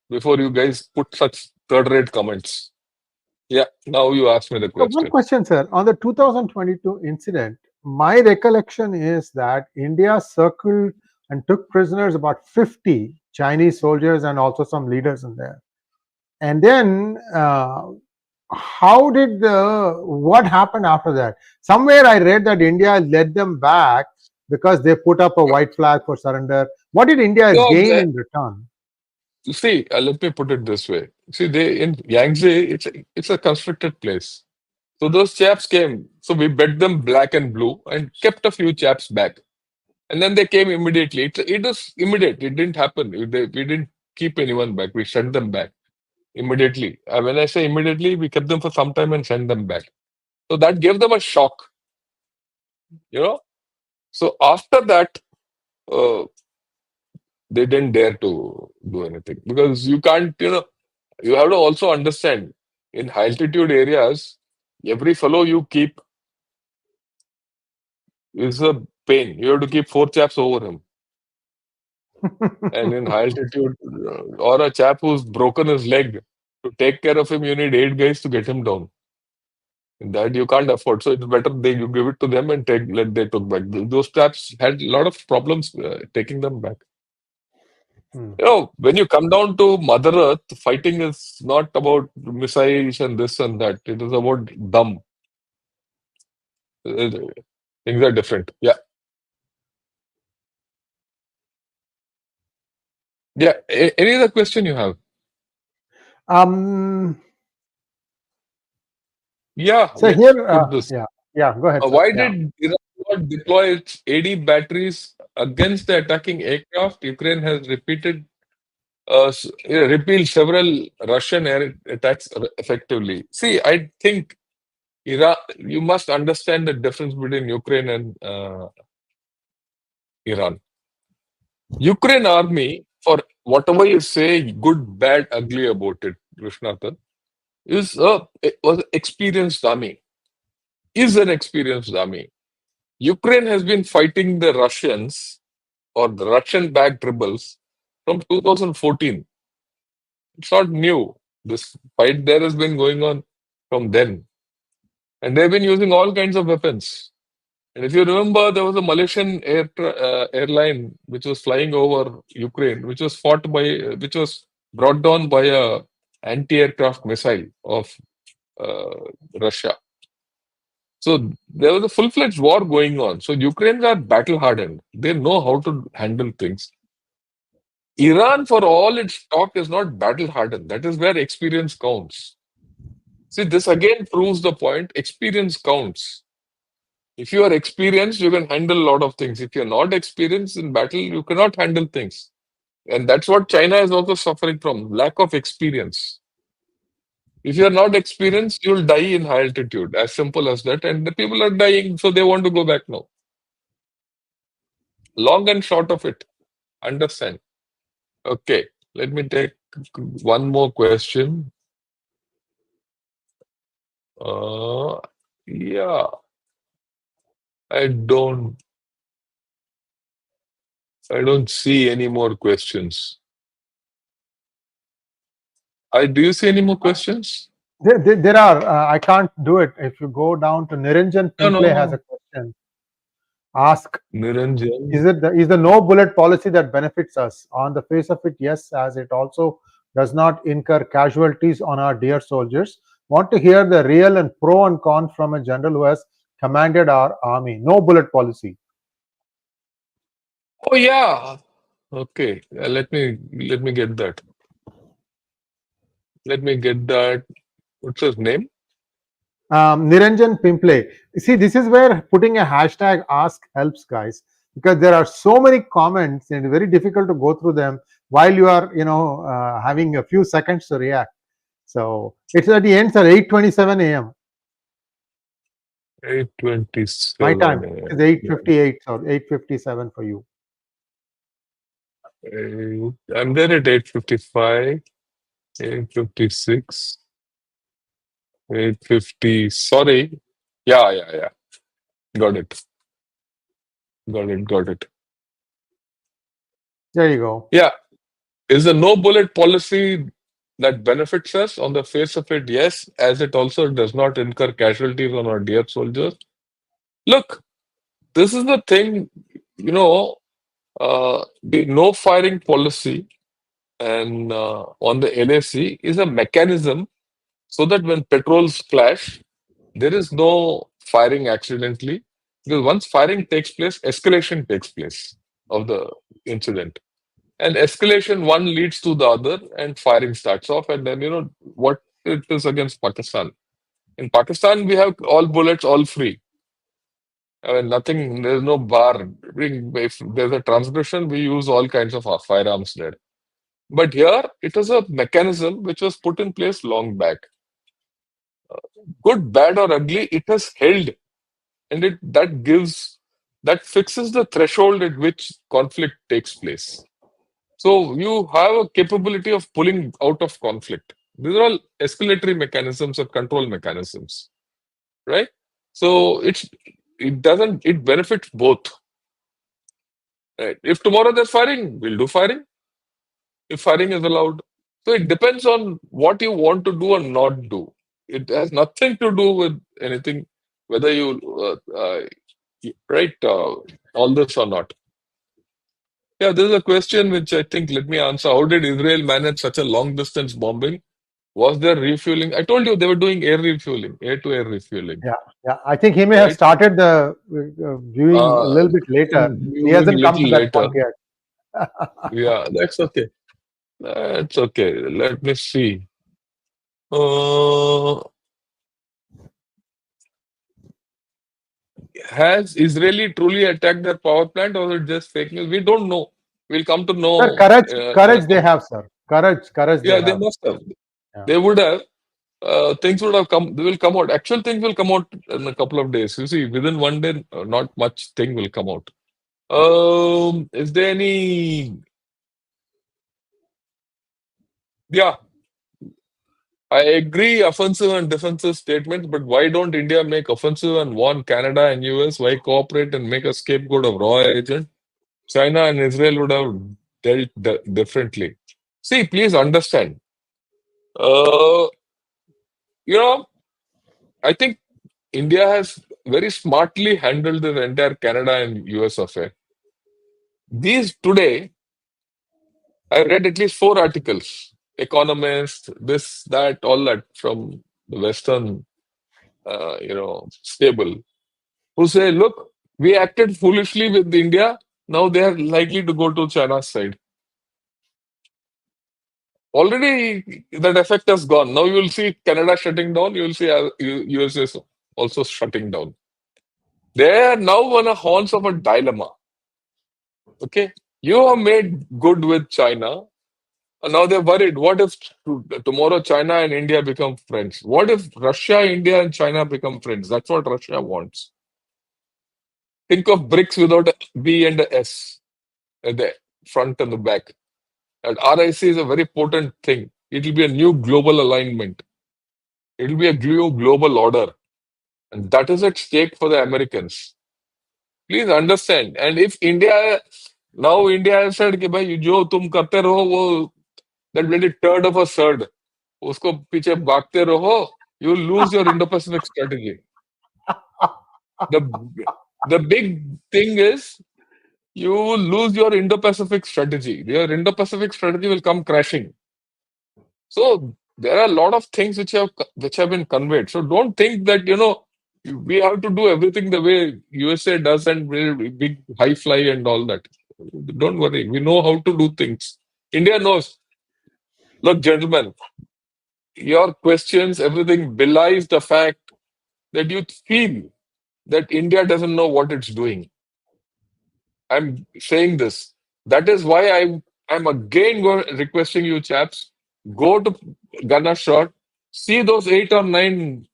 before you guys put such third-rate comments. Yeah, now you ask me the So one question. question, sir. On the 2022 incident, my recollection is that India circled and took prisoners about 50 Chinese soldiers and also some leaders in there. And then, what happened after that? Somewhere I read that India led them back because they put up a white flag for surrender. What did India No, gain in return? see, let me put it this way. See, they in Yangtze, it's a constructed place. So those chaps came. So we bet them black and blue and kept a few chaps back. And then they came immediately. It was immediate. It didn't happen. We didn't keep anyone back. We sent them back immediately. When I say immediately, we kept them for some time and sent them back. So that gave them a shock, you know. So after that, uh, they didn't dare to do anything because you can't, you have to also understand in high altitude areas, every fellow you keep is a pain. You have to keep four chaps over him. And in high altitude, or a chap who's broken his leg, to take care of him, you need eight guys to get him down. And that you can't afford. So it's better you give it to them and let they took back. Those chaps had a lot of problems taking them back. Hmm. When you come down to Mother Earth, fighting is not about missiles and this and that. It is about dumb. Uh, Things are different. Yeah. Yeah. Any other question you have? Um, Yeah. so Let's here, put this. yeah, yeah, go ahead, sir. Why Yeah. did Iran not deploy its AD batteries against the attacking aircraft? Ukraine has repelled several Russian air attacks effectively. See, I think Iran. You must understand the difference between Ukraine and Iran. Ukraine army, for whatever you say, good, bad, ugly about it, Krishnathan, was an experienced army. Is an experienced army. Ukraine has been fighting the Russians or the Russian-backed rebels from 2014. It's not new. This fight there has been going on from then, and they've been using all kinds of weapons. And if you remember, there was a Malaysian airline which was flying over Ukraine, which was brought down by a anti-aircraft missile of uh, Russia. So there was a full-fledged war going on. So Ukrainians are battle-hardened. They know how to handle things. Iran, for all its talk, is not battle-hardened. That is where experience counts. See, this again proves the point. Experience counts. If you are experienced, you can handle a lot of things. If you're not experienced in battle, you cannot handle things. And that's what China is also suffering from, lack of experience. If you're not experienced, you'll die in high altitude. As simple as that. And the people are dying, so they want to go back now. Long and short of it. Understand? Okay. Let me take one more question. Uh, yeah, I don't, I don't see any more questions. Do you see any more questions? There are. I can't do it. If you go down to Niranjan No, Pimple has a no. question. Ask, Niranjan. is the no bullet policy that benefits us? On the face of it, yes, as it also does not incur casualties on our dear soldiers. Want to hear the real and pro and con from a general who has commanded our army. No bullet policy. Oh yeah. Okay. Let me get that. Let me get that. What's his name? Niranjan Pimple. See, this is where putting a hashtag ask helps, guys, because there are so many comments and very difficult to go through them while you are, having a few seconds to react. So it's at the ends at 8:27 a.m. My 8:27 time is a.m. 8:58 or 8:57 for you. I'm there at 8:55, 8:56, 8:50. Sorry. Yeah, yeah, yeah. Got it. Got it. Got it. There you go. Yeah. Is the no bullet policy that benefits us on the face of it? Yes, as it also does not incur casualties on our dear soldiers. Look, this is the thing, you know, The no firing policy and on the LAC is a mechanism so that when patrols clash, there is no firing accidentally. Because once firing takes place, escalation takes place of the incident. And escalation one leads to the other, and firing starts off. And then, what it is against Pakistan. In Pakistan, we have all bullets, all free. I mean, nothing, there's no bar. If there's a transgression, we use all kinds of firearms there. But here, it is a mechanism which was put in place long back. Good, bad, or ugly, it has held, and that fixes the threshold at which conflict takes place. So you have a capability of pulling out of conflict. These are all escalatory mechanisms or control mechanisms, right? So it benefits both. Right? If tomorrow there's firing, we'll do firing. If firing is allowed. So it depends on what you want to do or not do. It has nothing to do with anything, whether you right all this or not. Yeah, this is a question which I think, let me answer. How did Israel manage such a long distance bombing? Was there refueling? I told you they were doing air refueling, air to air refueling, Yeah, yeah. I think he may have right? started the viewing a little bit later. He Viewing a hasn't come little to that later. point yet. Yeah, that's okay. That's okay. Let me see. Uh, has Israeli truly attacked their power plant, or is it just fake news? We don't know. We'll come to Sir, know courage, in a courage they couple. have, sir. Courage they Yeah, they have. must have. Yeah. They would have. Things would have come. They will come out. Actual things will come out in a couple of days. You see, within one day, not much thing will come out. Is there any? Yeah, I agree. Offensive and defensive statements, but why don't India make offensive and warn Canada and US? Why cooperate and make a scapegoat of raw agent? China and Israel would have dealt differently. See, please understand. Uh, you know, I think India has very smartly handled the entire Canada and US affair. These today, I read at least four articles, Economist, this, that, all that from the Western, stable, who say, look, we acted foolishly with India. Now they are likely to go to China's side. Already that effect has gone. Now you will see Canada shutting down. You will see USA also shutting down. They are now on a horns of a dilemma. Okay, you have made good with China, and now they're worried. What if tomorrow China and India become friends? What if Russia, India, and China become friends? That's what Russia wants. Think of BRICS without a B and a S at the front and the back. And RIC is a very potent thing. It will be a new global alignment. It will be a new global order. And that is at stake for the Americans. Please understand. And if India has said कि भाई जो तुम करते रहो वो that bloody turd of a surd, उसको पीछे भागते रहो, you will lose your Indo-Pacific strategy. The the big thing is you will lose your Indo-Pacific strategy. Your Indo-Pacific strategy will come crashing. So there are a lot of things which have been conveyed. So don't think that we have to do everything the way USA does and we're big high fly and all that. Don't worry, we know how to do things. India knows. Look, gentlemen, your questions, everything belies the fact that you feel that India doesn't know what it's doing. I'm saying this. That is why I'm again requesting you chaps, go to Gunner Shot, see those 8 or 9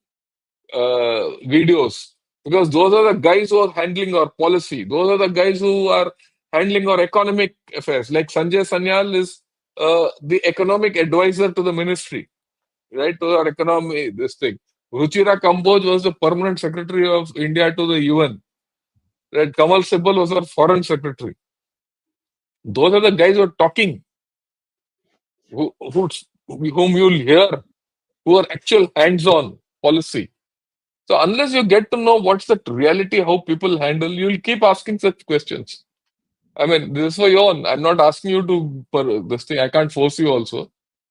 videos, because those are the guys who are handling our policy. Those are the guys who are handling our economic affairs. Like Sanjay Sanyal is the economic advisor to the ministry, right? To our economy, this thing. Ruchira Kamboj was the permanent secretary of India to the UN. Right? Kamal Sibal was our foreign secretary. Those are the guys who are talking, whom you'll hear, who are actual hands-on policy. So unless you get to know what's the reality, how people handle, you'll keep asking such questions. I mean, this is for your own. I'm not asking you to for this thing. I can't force you also.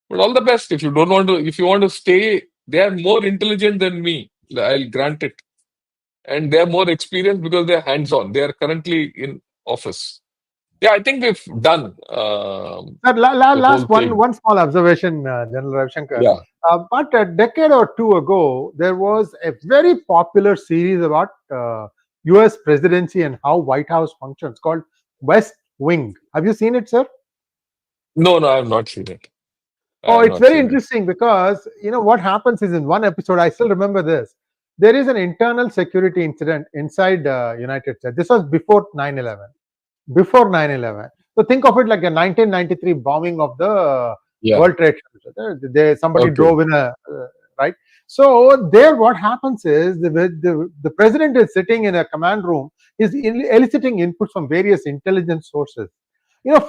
But all the best. If you don't want to, if you want to stay, they are more intelligent than me. I'll grant it. And they are more experienced because they're hands-on. They are currently in office. Yeah, I think we've done Sir, the whole last thing. one small observation, General Ravi Shankar. Yeah. But a decade or two ago, there was a very popular series about U.S. presidency and how White House functions called West Wing. Have you seen it, sir? No, no, I have not seen it. I Oh, have it's not very seen it. interesting because what happens is in one episode, I still remember this. There is an internal security incident inside United States. This was before 9/11. Before 9/11. So think of it like a 1993 bombing of the Yeah. World Trade Center. Somebody Okay. drove in a right. So there, what happens is the president is sitting in a command room, is eliciting inputs from various intelligence sources.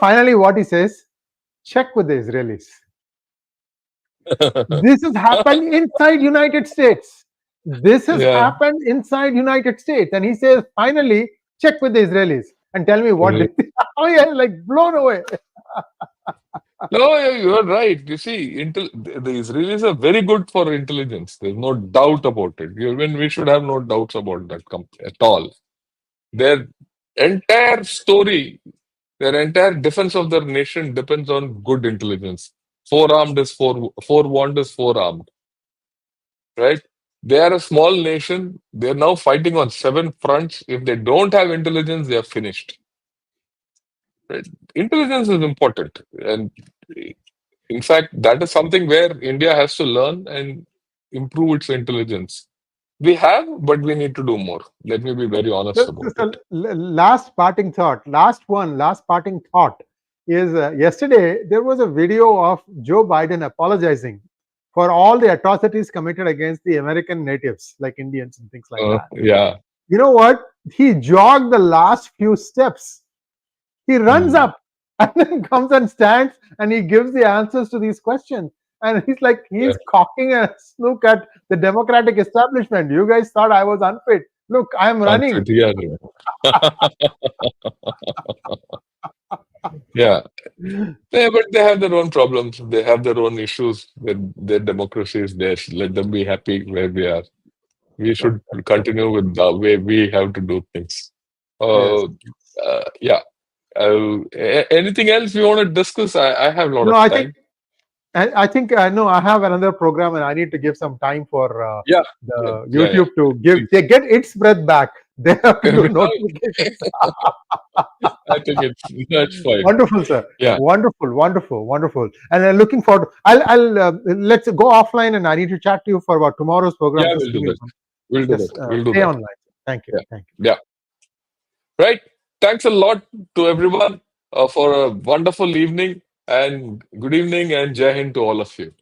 Finally, what he says: check with the Israelis. This has happened inside United States. This has Yeah. happened inside United States, and he says, finally, check with the Israelis and tell me what they Really? think. Oh yeah, like blown away. No, you are right. You see, the Israelis are very good for intelligence. There's no doubt about it. Even we should have no doubts about that at all. Their entire story, their entire defense of their nation depends on good intelligence. Forearmed is forewarned is forearmed, right? They are a small nation. They're now fighting on seven fronts. If they don't have intelligence, they are finished. Right? Intelligence is important, and in fact, that is something where India has to learn and improve its intelligence. We have, but we need to do more. Let me be very honest about it. Last parting thought. Last parting thought is yesterday there was a video of Joe Biden apologizing for all the atrocities committed against the American natives, like Indians and things like that. Yeah. You know what? He jogged the last few steps. He runs Mm, up and then comes and stands and he gives the answers to these questions. And he's like, yeah. he's cocking a snook at the Democratic establishment. You guys thought I was unfit. Look, I'm running. Unfit. Yeah. Yeah. Yeah, but they have their own problems. They have their own issues. Their democracy is there. Let them be happy where we are. We should continue with the way we have to do things. Yes. Uh, yeah. Anything else you want to discuss? I have a lot No, of I think time. I think I know I have another program and I need to give some time for Yeah. Yeah. the Yeah. Yeah. YouTube to give Please. they get its breath back. They have to do notifications. I think that's fine. Wonderful, sir. Yeah. Wonderful, wonderful, wonderful. And I'm looking forward. I'll let's go offline, and I need to chat to you for about tomorrow's program. Yeah, Just we'll give do me that. We'll do that. just We'll do stay that. online. Thank you. Yeah. Thank you. Yeah. Right. Thanks a lot to everyone for a wonderful evening and good evening and Jai Hind to all of you.